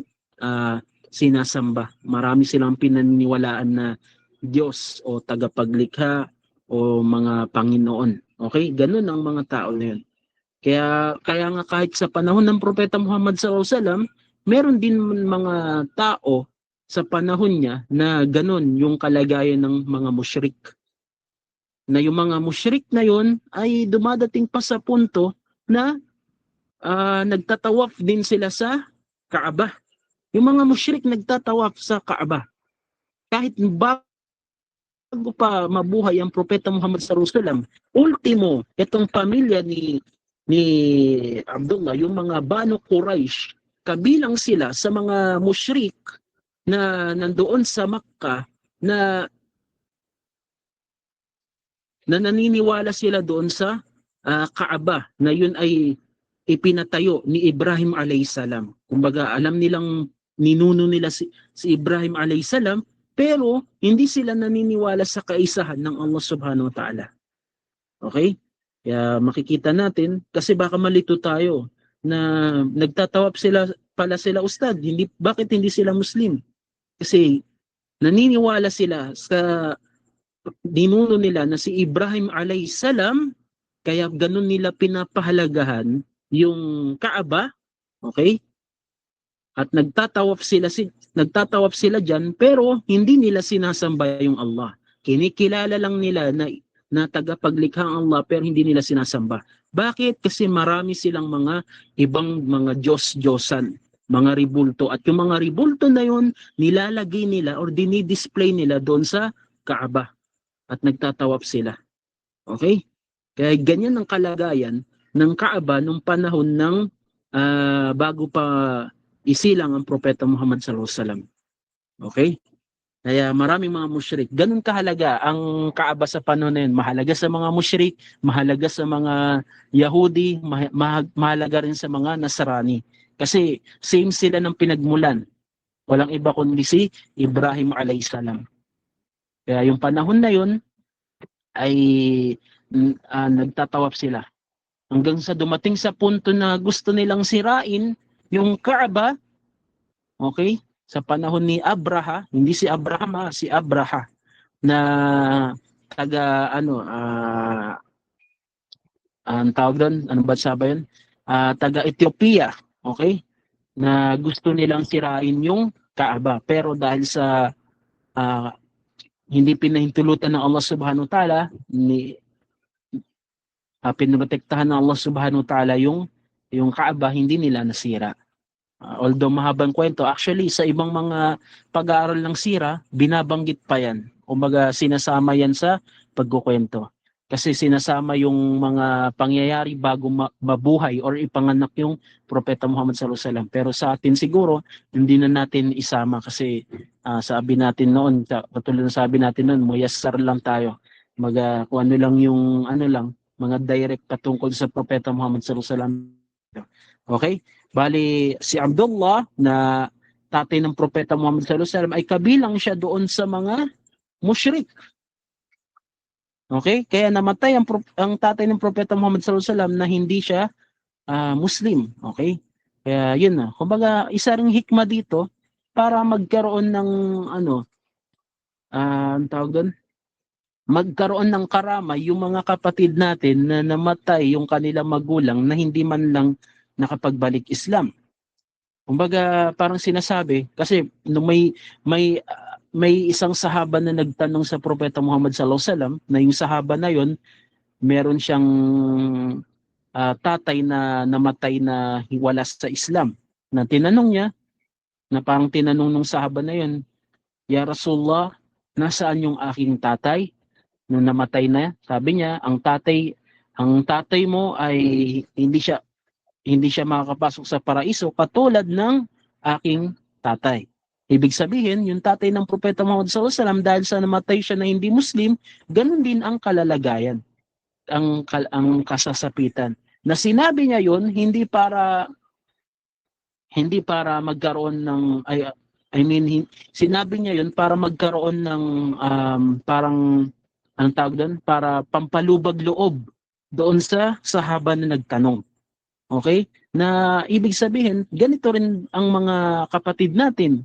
sinasamba. Marami silang pinaniniwalaan na Diyos o tagapaglikha o mga Panginoon. Okay? Ganun ang mga tao na yun. Kaya nga kahit sa panahon ng Propeta Muhammad SAW, meron din mga tao sa panahon niya na ganun yung kalagayan ng mga musyrik. Na yung mga musyrik na yun ay dumadating pa sa punto na nagtatawaf din sila sa Kaaba. Yung mga musyrik nagtatawaf sa Kaaba. Kahit bago pa mabuhay ang Propeta Muhammad SAW, ultimo, itong pamilya ni Abdullah, yung mga Banu Quraysh, kabilang sila sa mga musyrik na nandoon sa Makkah na naniniwala sila doon sa Kaaba na yun ay ipinatayo ni Ibrahim alayhisalam. Kumbaga alam nilang ninuno nila si Ibrahim alayhisalam, pero hindi sila naniniwala sa kaisahan ng Allah subhanahu wa ta'ala. Okay? Kaya makikita natin, kasi baka malito tayo na nagtatawap pala sila Ustad, bakit hindi sila Muslim? Kasi naniniwala sila sa ninuno nila na si Ibrahim alayhisalam, kaya ganun nila pinapahalagahan yung Kaaba, okay? At nagtatawaf sila diyan, pero hindi nila sinasamba yung Allah. Kinikilala lang nila na tagapaglikha ang Allah, pero hindi nila sinasamba. Bakit? Kasi marami silang mga ibang mga Diyos-Diyosan, mga ribulto. At yung mga ribulto na yun, nilalagay nila or dinidisplay nila doon sa Kaaba. At nagtatawaf sila. Okay? Kaya ganyan ang kalagayan ng Kaaba nung panahon ng bago pa isilang ang Propeta Muhammad SAW. Okay? Kaya maraming mga musyrik. Ganun kahalaga ang Kaaba sa panahon na yun. Mahalaga sa mga musyrik, mahalaga sa mga Yahudi, mahalaga rin sa mga Nasrani. Kasi same sila ng pinagmulan. Walang iba kundi si Ibrahim alayhisalam. Kaya yung panahon na yun ay nagtatawaf sila. Hanggang sa dumating sa punto na gusto nilang sirain yung Kaaba, okay? Sa panahon ni Abraha, hindi si Abraham, si Abraha, na taga, ang tawag doon, anong bansa ba yun? Taga Ethiopia, okay? Na gusto nilang sirain yung Kaaba. Pero dahil sa hindi pinahintulutan ng Allah subhanahu wa ta'ala, pinoprotektahan ng Allah subhanahu wa ta'ala yung Kaaba, hindi nila nasira. Although mahabang kwento, actually sa ibang mga pag-aaral ng sira, binabanggit pa yan. Kumbaga sinasama yan sa pagkukwento. Kasi sinasama yung mga pangyayari bago mabuhay or ipanganak yung Propeta Muhammad SAW. Pero sa atin siguro, hindi na natin isama kasi sabi natin noon, katulad ng sabi natin noon, muyassar lang tayo. Kung ano lang yung mga direct patungkol sa Propeta Muhammad sallallahu alaihi wasallam. Okay? Bali, si Abdullah na tatay ng Propeta Muhammad sallallahu alaihi wasallam ay kabilang siya doon sa mga mushrik. Okay? Kaya namatay ang tatay ng Propeta Muhammad sallallahu alaihi wasallam na hindi siya Muslim. Okay? Kaya yun na. Kumbaga, isa ring hikma dito para magkaroon ng ang tawag doon, magkaroon ng karamay yung mga kapatid natin na namatay yung kanilang magulang na hindi man lang nakapagbalik Islam. Kumbaga, parang sinasabi, kasi nung may isang sahaba na nagtanong sa Propeta Muhammad sallallahu alaihi wasallam, na yung sahaba na yon meron siyang tatay na namatay na wala sa Islam. Na tinanong niya, na parang tinanong nung sahaba na yon, "Ya Rasulullah, nasaan yung aking tatay?" Nung namatay na, sabi niya, ang tatay mo ay hindi siya makakapasok sa paraiso katulad ng aking tatay. Ibig sabihin, yung tatay ng Propeta Muhammad sallallahu alaihi wasallam, dahil sa namatay siya na hindi Muslim, ganun din ang kalalagayan, ang kasasapitan. Na sinabi niya yun hindi para magkaroon ng sinabi niya yun para magkaroon ng parang ang tawag doon, para pampalubag loob doon sa sahaba na nagtanong. Okay? Na ibig sabihin, ganito rin ang mga kapatid natin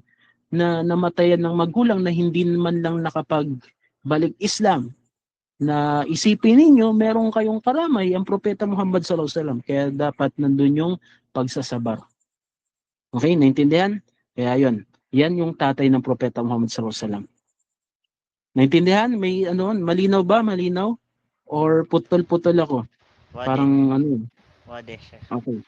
na namatayan ng magulang na hindi man lang nakapagbalik Islam. Na isipin ninyo, meron kayong karamay ang Propeta Muhammad sallallahu alaihi wasallam. Kaya dapat nandun yung pagsasabar. Okay, naintindihan? Kaya yun. Yan yung tatay ng Propeta Muhammad sallallahu alaihi wasallam. Naintindihan? May malinaw ba? Malinaw? Or putol-putol ako? Wade. Parang Wade, Sheikh. okay.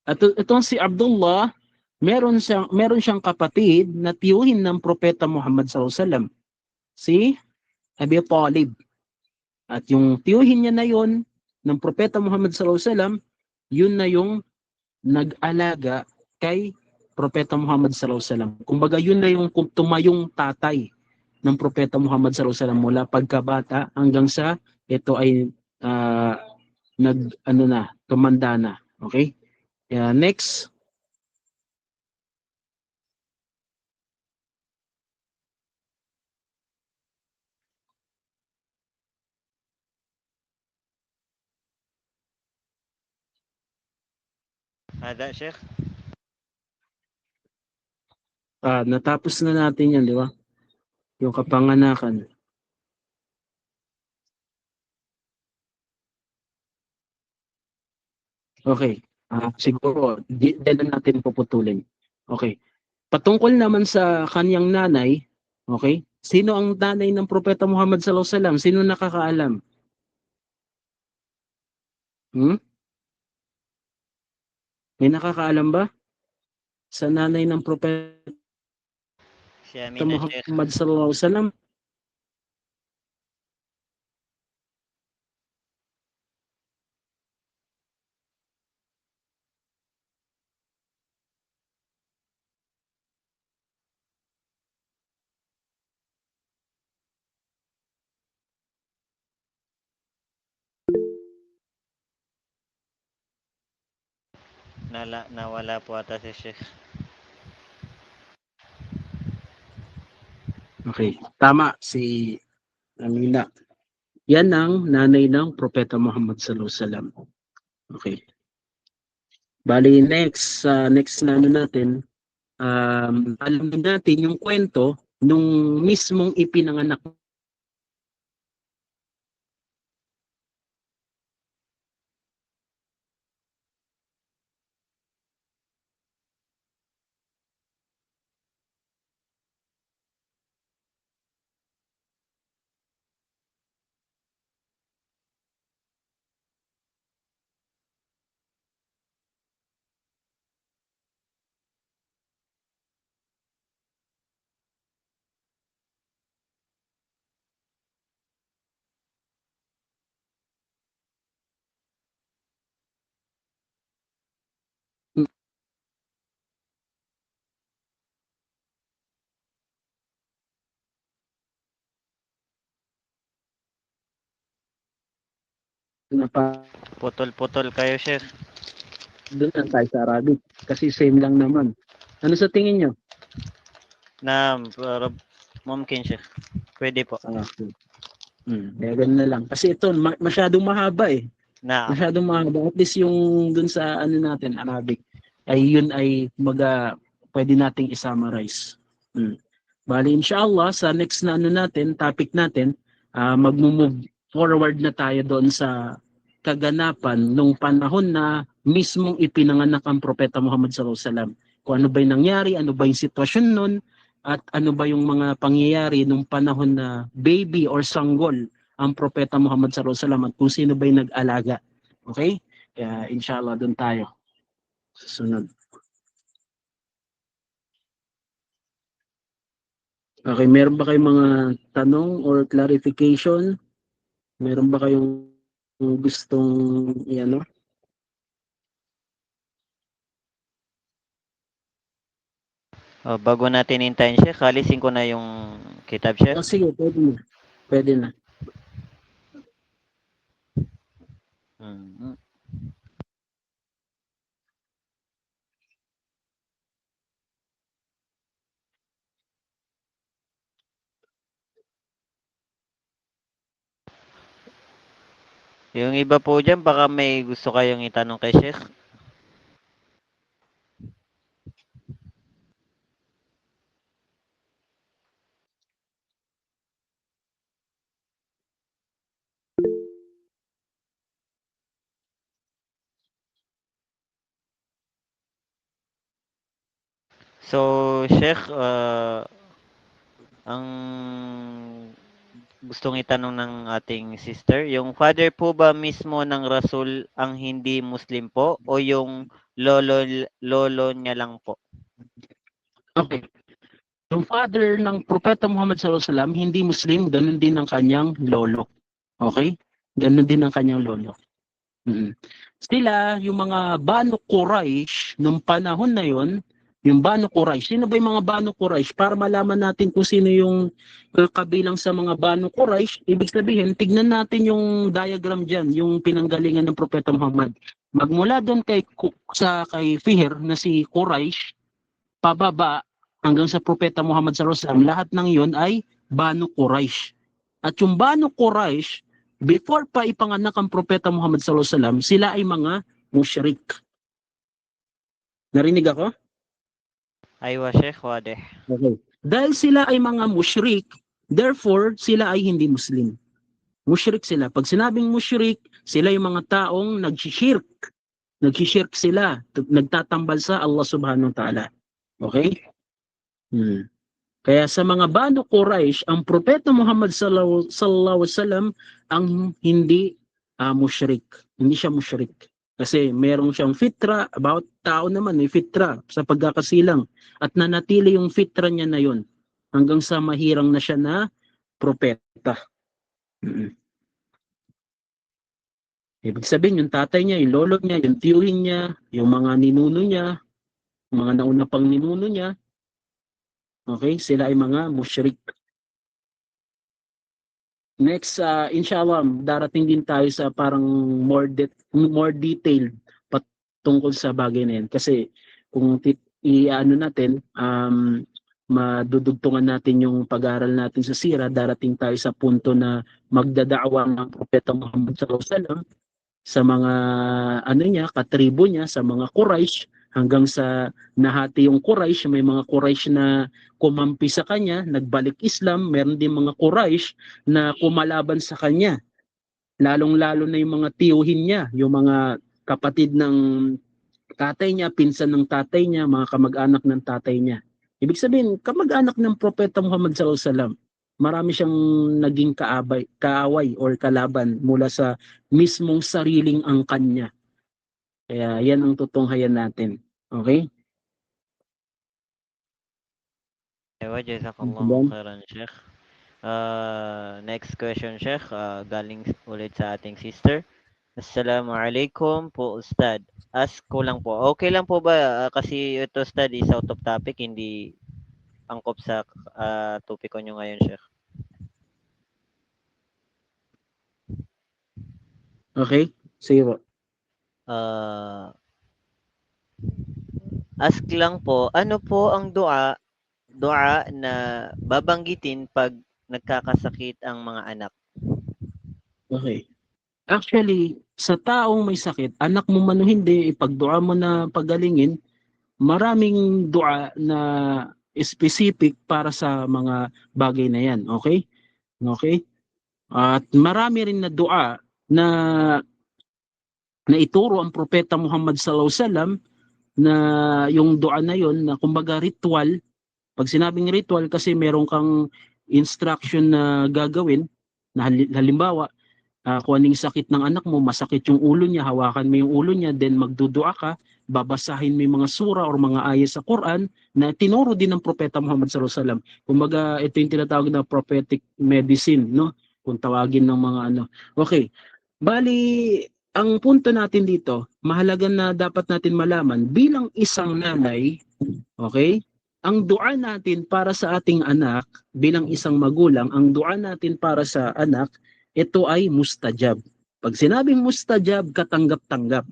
At itong si Abdullah, meron siyang kapatid na tiyuhin ng Propeta Muhammad sallallahu alaihi wasallam, si Abi Talib. At yung tiyuhin niya na yon ng Propeta Muhammad sallallahu alaihi wasallam, yun na yung nag-alaga kay Propeta Muhammad sallallahu alaihi wasallam. Kumbaga yun na yung tumayong tatay ng Propeta Muhammad sallallahu alaihi wasallam mula pagkabata hanggang sa ito ay tumanda na. Okay? Next. Hada, Sheikh. Natapos na natin yan, di ba? Yung kapanganakan. Okay. Siguro, dyan na natin puputulin. Okay. Patungkol naman sa kanyang nanay, okay? Sino ang nanay ng Propeta Muhammad sallallahu alaihi wasallam? Sino nakakaalam? May nakakaalam ba? Sa nanay ng Propeta Si Amina, Sheikh. Muhammad sallallahu alaihi wasallam? Nawala po ata si Sheikh. Okay. Tama si Amina. Yan ang nanay ng Propeta Muhammad sallallahu alaihi wasallam. Okay. Bali next na natin, alamin natin yung kwento nung mismong ipinanganak Putol-putol kayo, Sheikh. Doon lang tayo sa Arabic. Kasi same lang naman. Ano sa tingin nyo? Naam, mumkin, Sheikh. Pwede po. Okay. Kaya ganun na lang. Kasi ito, masyadong mahaba eh. Naam. Masyadong mahaba. At least yung dun sa ano natin, Arabic, ay yun ay pwede nating isummarize. Bali, inshallah, sa next na ano natin, topic natin, mag-move forward na tayo doon sa kaganapan nung panahon na mismong ipinanganak ang Propeta Muhammad sallallahu alaihi wasallam. Kung ano ba yung nangyari, ano ba yung sitwasyon nun, at ano ba yung mga pangyayari nung panahon na baby or sanggol ang Propeta Muhammad sallallahu alaihi wasallam at kung sino ba yung nag-alaga. Okay? Kaya inshallah doon tayo. Susunod. Okay, meron ba kayong mga tanong or clarification? Meron ba kayong gustong ano? Bago natin hintayin, Sheikh, alisin ko na yung kitab, Sheikh. Sige, pwede na. Pwede na. Hmm. Yung iba po dyan, baka may gusto kayong itanong kay Sheikh. So, Sheikh, ang gustong itanong ng ating sister, yung father po ba mismo ng Rasul ang hindi Muslim po o yung lolo niya lang po? Okay. Yung father ng Propeta Muhammad sallallahu alaihi wasallam hindi Muslim, ganun din ang kanyang lolo. Okay? Ganun din ang kanyang lolo. Sila, yung mga Banu Quraysh, nung panahon na yon, yung Banu Quraysh, sino ba yung mga Banu Quraysh? Para malaman natin kung sino yung kabilang sa mga Banu Quraysh, ibig sabihin, tignan natin yung diagram dyan, yung pinanggalingan ng Propeta Muhammad. Magmula doon kay Fihr na si Quraysh, pababa hanggang sa Propeta Muhammad sallallahu alaihi wasallam, lahat ng yon ay Banu Quraysh. At yung Banu Quraysh, before pa ipanganak ang Propeta Muhammad sallallahu alaihi wasallam, sila ay mga musyrik. Narinig ako? Aywa, Sheikh, wadeh. Okay. Dahil sila ay mga musyrik, therefore sila ay hindi Muslim. Musyrik sila. Pag sinabing musyrik, sila yung mga taong nagsishirk. Nagsishirk sila. Nagtatambal sa Allah subhanahu wa ta'ala. Okay? Kaya sa mga Banu Quraysh, ang Propeta Muhammad sallallahu alaihi wasallam ang hindi musyrik. Hindi siya musyrik. Kasi meron siyang fitra, about tao naman may fitra sa pagkakasilang. At nanatili yung fitra niya na yun hanggang sa mahirang na siya na propeta. Ibig sabihin yung tatay niya, yung lolo niya, yung tiyuhin niya, yung mga ninuno niya, mga nauna pang ninuno niya, okay, sila ay mga musyrik. Next, inshallah, darating din tayo sa parang more detailed patungkol sa bagay na yan. Kasi kung i-ano natin, madudugtungan natin yung pag-aaral natin sa sira, darating tayo sa punto na magdadaawa ng Propeta Muhammad sallallahu alaihi wasallam sa mga ano niya, katribo niya, sa mga Quraysh, hanggang sa nahati yung Quraysh, may mga Quraysh na kumampi sa kanya, nagbalik Islam, meron din mga Quraysh na kumalaban sa kanya. Lalong-lalo na yung mga tiyuhin niya, yung mga kapatid ng tatay niya, pinsan ng tatay niya, mga kamag-anak ng tatay niya. Ibig sabihin, kamag-anak ng Propeta Muhammad sallallahu alaihi wasallam, marami siyang naging kaaway or kalaban mula sa mismong sariling angkan niya. Kaya yan ang tutunghayan natin. Okay? Aywa, jazakallahu khairan, Sheikh. Next question, Sheikh. Galing ulit sa ating sister. Assalamualaikum po, Ustad. Ask ko lang po. Okay lang po ba? Kasi ito, Ustad, is out of topic. Hindi angkop sa topic ko nyo ngayon, Sheikh. Okay? Sige po. Ah, ask lang po, ano po ang dua na babanggitin pag nagkakasakit ang mga anak? Okay. Actually, sa taong may sakit, anak mo man o hindi, ipagdua mo na pagalingin, maraming dua na specific para sa mga bagay na yan. Okay? Okay? At marami rin na dua na ituro ang propeta Muhammad sallallahu alaihi wasallam, na yung dua na yon na kumbaga ritual. Pag sinabing ritual, kasi meron kang instruction na gagawin, na halimbawa, kung anong sakit ng anak mo, masakit yung ulo niya, hawakan mo yung ulo niya, then magdudua ka, babasahin mo yung mga sura or mga ayat sa Quran na tinuro din ng propeta Muhammad sallallahu alaihi wasallam. Kumbaga, ito yung tinatawag na prophetic medicine, no? Kung tawagin ng mga ano. Okay. Bali, ang punto natin dito, mahalaga na dapat natin malaman bilang isang nanay, okay? Ang dua natin para sa ating anak, bilang isang magulang, ang dua natin para sa anak, ito ay mustajab. Pag sinabing mustajab, katanggap-tanggap.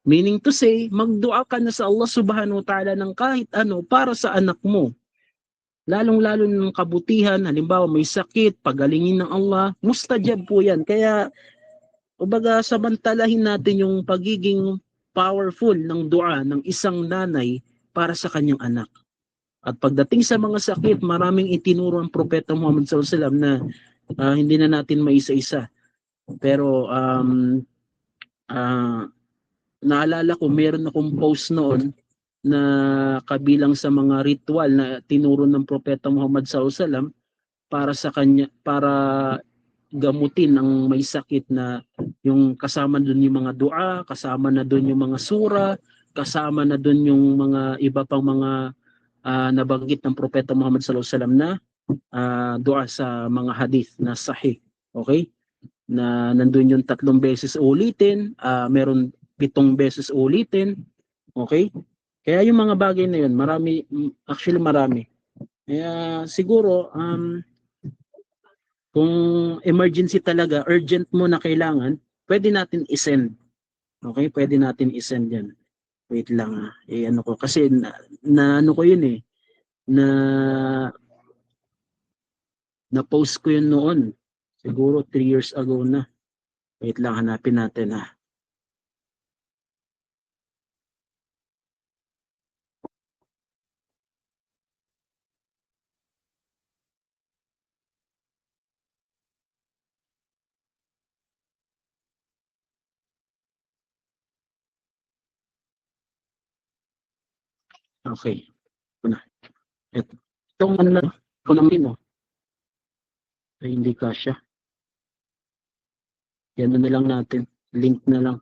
Meaning to say, magdua ka na sa Allah subhanahu wa ta'ala ng kahit ano para sa anak mo. Lalong-lalo ng kabutihan, halimbawa may sakit, pagalingin ng Allah, mustajab po yan. Kaya, kumbaga, samantalahin natin yung pagiging powerful ng dua ng isang nanay para sa kanyang anak. At pagdating sa mga sakit, maraming itinuro ang propeta Muhammad sallallahu alaihi wasallam na hindi na natin maisa-isa. Pero naalala ko, meron akong post noon na kabilang sa mga ritual na tinuro ng propeta Muhammad sallallahu alaihi wasallam para sa kanya, para gamutin ang may sakit, na yung kasama doon yung mga dua, kasama na doon yung mga sura, kasama na doon yung mga iba pang mga nabanggit ng propeta Muhammad sallallahu alaihi wasallam na dua sa mga hadith na sahih. Okay? Na nandun yung 3 beses ulitin, meron 7 beses ulitin. Okay? Kaya yung mga bagay na yun, marami, actually marami. Kaya siguro, kung emergency talaga, urgent mo na kailangan, pwede natin isend. Okay? Pwede natin isend yan. Wait lang, ano ko, kasi ano ko yun na post ko yun noon. Siguro 3 years ago na. Wait lang, hanapin natin . Okay. Ito na. Itong ano na, ito namin ay hindi kasya. Yan na lang natin. Link na lang.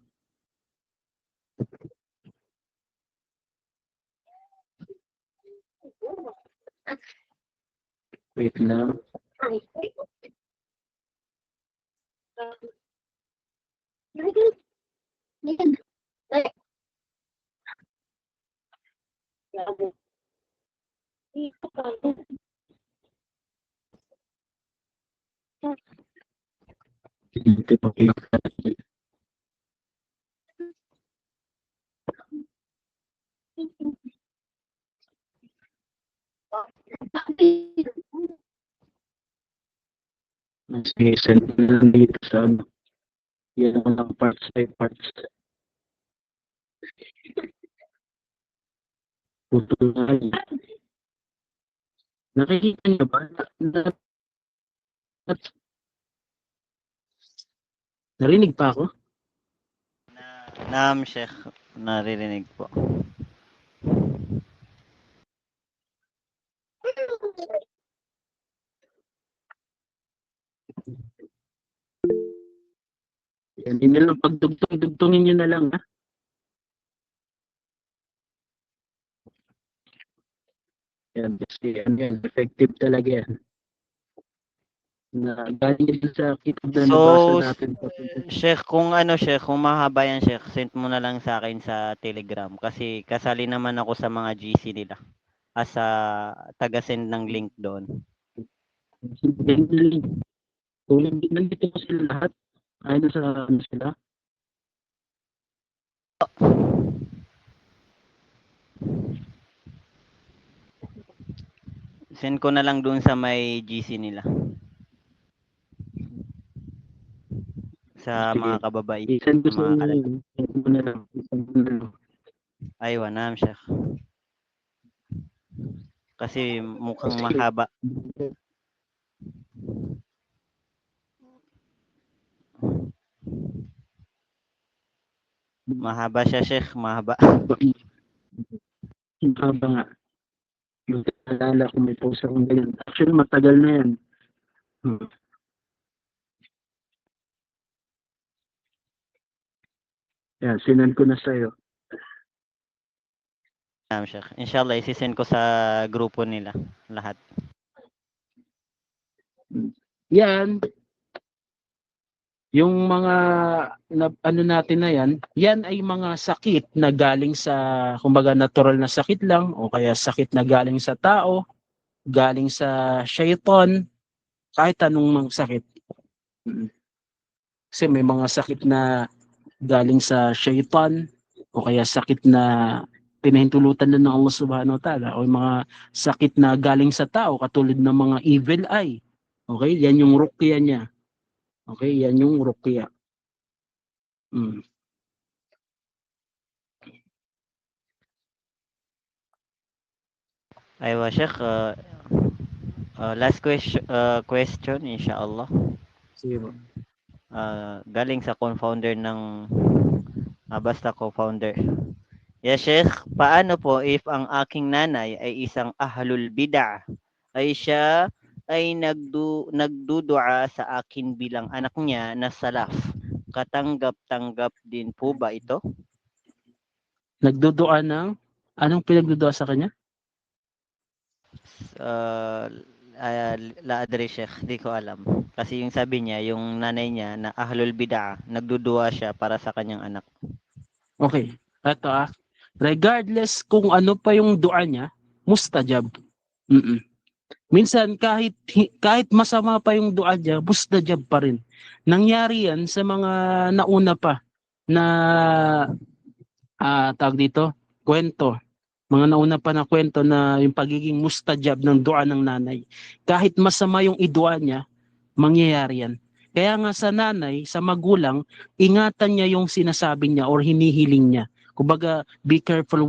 Wait lang. Hindi pa sige, send na lang dito sa ano. Yan ang lang parts by parts. Putol na rin. Nakikita niyo ba? Narinig pa ako? Naam, Sheikh. Naririnig po. Yan, yun na lang. Pagdugtong-dugtongin nyo na lang, ha? Yan, kasi yan, effective talaga yan. Na galing din sa kitab na nabasa natin. Sheikh, kung mahaba yan, Sheikh, send mo na lang sa akin sa Telegram kasi kasali naman ako sa mga GC nila as a taga-send ng link doon. Nandito ko sila lahat. Ayun sa ano sila. Send ko na lang doon sa may GC nila. Sa Sige. mga kababaihan. I-send ko sa Mga kalala. inyo. Send mo na lang. Send mo na lang. Aywa na, Sheikh. Kasi mukhang Sige. mahaba. Mahaba siya, Sheikh. Mahaba. Haba nga. Alala ko may post akong ganyan. Actually, matagal na yan. Yan, sinend ko na sa'yo. Sheikh. Inshallah, isisend ko sa grupo nila. Lahat. Yan. Yung mga ano natin na yan ay mga sakit na galing sa, kumbaga natural na sakit lang o kaya sakit na galing sa tao, galing sa shaitan, kahit anong mga sakit. Kasi may mga sakit na galing sa shaitan o kaya sakit na pinahintulutan na ng Allah Subhanahu wa Ta'ala o mga sakit na galing sa tao katulad ng mga evil eye. Okay, yan yung ruqya niya. Okay, yan yung ruqya. Aywa, Sheikh. Last question, inshallah. Sige. Galing sa co-founder ng basta co-founder. Yes, Sheikh, paano po if ang aking nanay ay isang ahlul bid'ah ay siya ay nagdudua sa akin bilang anak niya na salaf? Katanggap-tanggap din po ba ito? Nagdudua ng anong pinagdudua sa kanya? La adre, Sheikh, di ko alam. Kasi yung sabi niya, yung nanay niya na ahlul bid'ah, nagdudua siya para sa kanyang anak. Okay. Ito regardless kung ano pa yung dua niya, mustajab. Minsan kahit masama pa yung dua niya, mustajab pa rin. Nangyari yan sa mga nauna pa na tawag dito, kwento. Mga nauna pa na kwento na yung pagiging mustajab ng dua ng nanay. Kahit masama yung idua niya, mangyayari yan. Kaya nga sa nanay, sa magulang, ingatan niya yung sinasabi niya or hinihiling niya. Kumbaga, be careful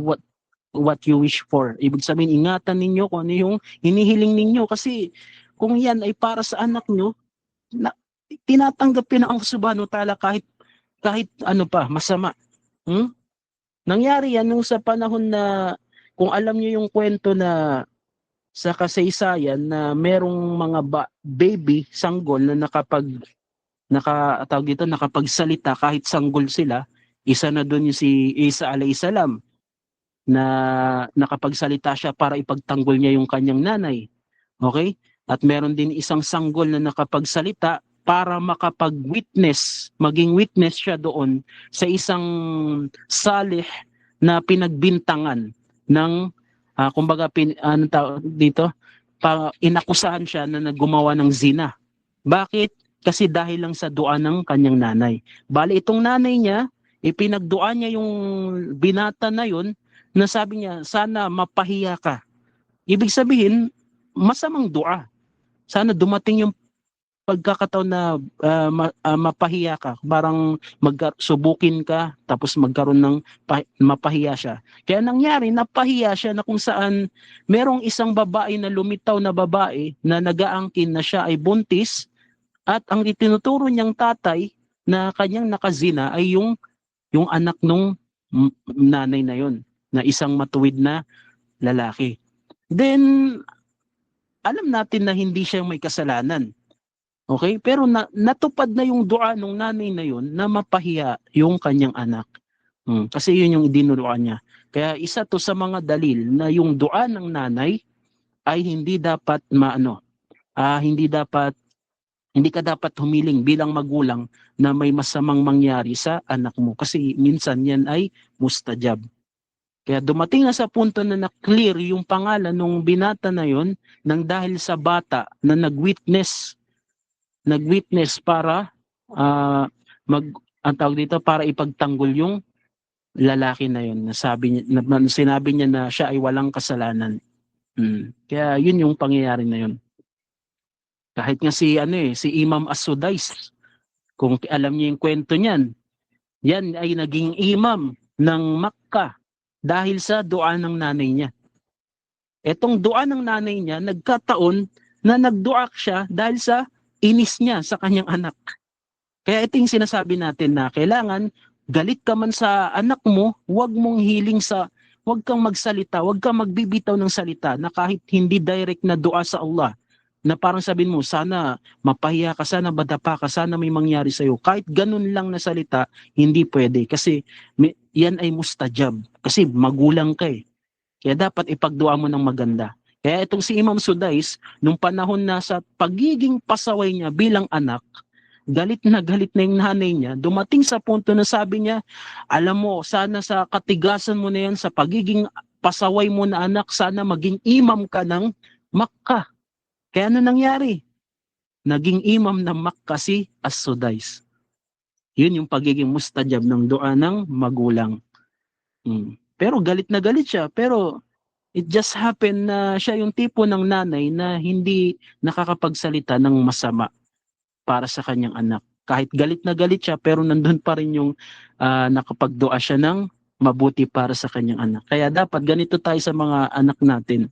what you wish for. Ibig sabihin, ingatan ninyo kung ano yung hinihiling ninyo. Kasi kung yan ay para sa anak nyo, tinatanggapin ang Subhanahu wa Ta'ala kahit ano pa, masama. Nangyari yan nung sa panahon na, kung alam niyo yung kwento na sa kasaysayan na merong mga baby sanggol na nakapagsalita kahit sanggol sila. Isa na doon yung si Isa alayhisalam na nakapagsalita siya para ipagtanggol niya yung kanyang nanay. Okay? At meron din isang sanggol na nakapagsalita para maging witness siya doon sa isang salih na pinagbintangan ng kumbaga inakusahan siya na gumawa ng zina. Bakit? Kasi dahil lang sa dua ng kanyang nanay. Bali itong nanay niya, ipinagdua niya yung binata na yun na sabi niya, sana mapahiya ka. Ibig sabihin, masamang dua. Sana dumating yung pagkakataon na mapahiya ka. Parang subukin ka, tapos magkaroon ng mapahiya siya. Kaya nangyari, napahiya siya na kung saan merong isang babae na lumitaw na babae na nagaangkin na siya ay buntis at ang itinuturo niyang tatay na kanyang nakazina ay yung anak nung nanay na yon na isang matuwid na lalaki. Then, alam natin na hindi siya may kasalanan. Okay? Pero natupad na yung dua ng nanay na yun na mapahiya yung kanyang anak. Kasi yun yung dinudua niya. Kaya isa to sa mga dalil na yung dua ng nanay ay hindi ka dapat humiling bilang magulang na may masamang mangyari sa anak mo. Kasi minsan yan ay mustajab. Kaya dumating na sa punto na na-clear yung pangalan ng binata na yun nang dahil sa bata na nag-witness para para ipagtanggol yung lalaki na yun, sinabi niya na siya ay walang kasalanan. Kaya yun yung pangyayari na yun. Kahit nga si Imam As-Sudais, kung alam niyo yung kwento niyan, yan ay naging imam ng Makkah dahil sa dua ng nanay niya. Etong dua ng nanay niya, nagkataon na nagdua siya dahil sa inis niya sa kanyang anak. Kaya ito yung sinasabi natin na kailangan galit ka man sa anak mo, huwag kang magsalita, huwag kang magbibitaw ng salita na kahit hindi direct na dua sa Allah, na parang sabihin mo, sana mapahiya ka, sana madapa ka, sana may mangyari sa'yo. Kahit ganun lang na salita, hindi pwede. Kasi yan ay mustajab. Kasi magulang ka eh. Kaya dapat ipagdua mo ng maganda. Kaya itong si Imam Sudais, nung panahon na sa pagiging pasaway niya bilang anak, galit na yung nanay niya, dumating sa punto na sabi niya, alam mo, sana sa katigasan mo na yan, sa pagiging pasaway mo na anak, sana maging imam ka ng Makkah. Kaya ano nangyari? Naging imam ng Makkah si As-Sudais. Yun yung pagiging mustajab ng dua ng magulang. Pero galit na galit siya, pero it just happened na siya yung tipo ng nanay na hindi nakakapagsalita ng masama para sa kanyang anak. Kahit galit na galit siya, pero nandun pa rin yung nakapagdua siya ng mabuti para sa kanyang anak. Kaya dapat ganito tayo sa mga anak natin.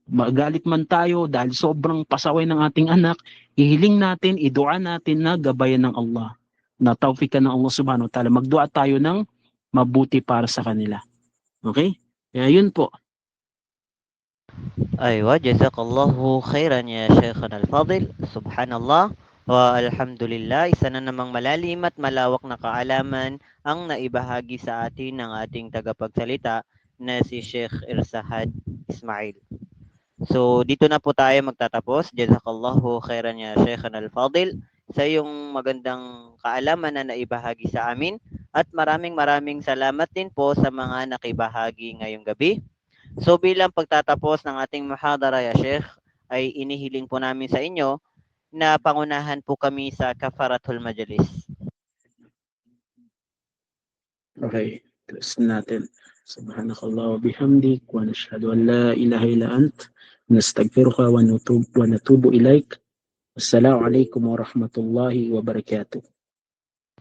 Magalit man tayo dahil sobrang pasaway ng ating anak, ihiling natin, idua natin na gabayan ng Allah. Na tawfikan ng Allah subhanahu wa ta'ala. Magdua tayo ng mabuti para sa kanila. Okay? Kaya yun po. أيوة جزاك الله خيرا يا شيخنا الفاضل. Subhanallah wa alhamdulillah, isa na namang malalim at malawak na kaalaman ang naibahagi sa atin ng ating tagapagsalita na si Sheikh Irsahad Ismail. So dito na po tayo magtatapos. Jazakallahu khairan ya Sheikhana al-Fadil sa iyong magandang kaalaman na naibahagi sa amin, at maraming salamat din po sa mga nakibahagi ngayong gabi. So bilang pagtatapos ng ating muhadara ya Sheikh, ay inihiling po namin sa inyo na pangunahan po kami sa kafaratul majlis. Okay, close natin. Subhanakallah wa bihamdik wa nashhadu an la ilaha illa ant nastaghfiruka wa natubu ilaik. Wassalamualaikum warahmatullahi wabarakatuh.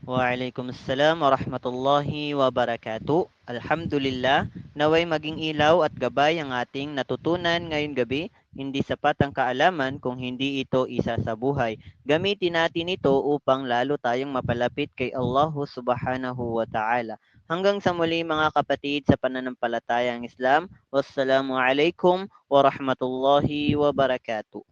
Waalaikumsalam warahmatullahi wabarakatuh. Alhamdulillah, naway maging ilaw at gabay ang ating natutunan ngayong gabi. Hindi sapat ang kaalaman kung hindi ito isa sa buhay. Gamitin natin ito upang lalo tayong mapalapit kay Allah subhanahu wa ta'ala. Hanggang sa muli mga kapatid sa pananampalatayang Islam. Wassalamu alaikum warahmatullahi wabarakatuh.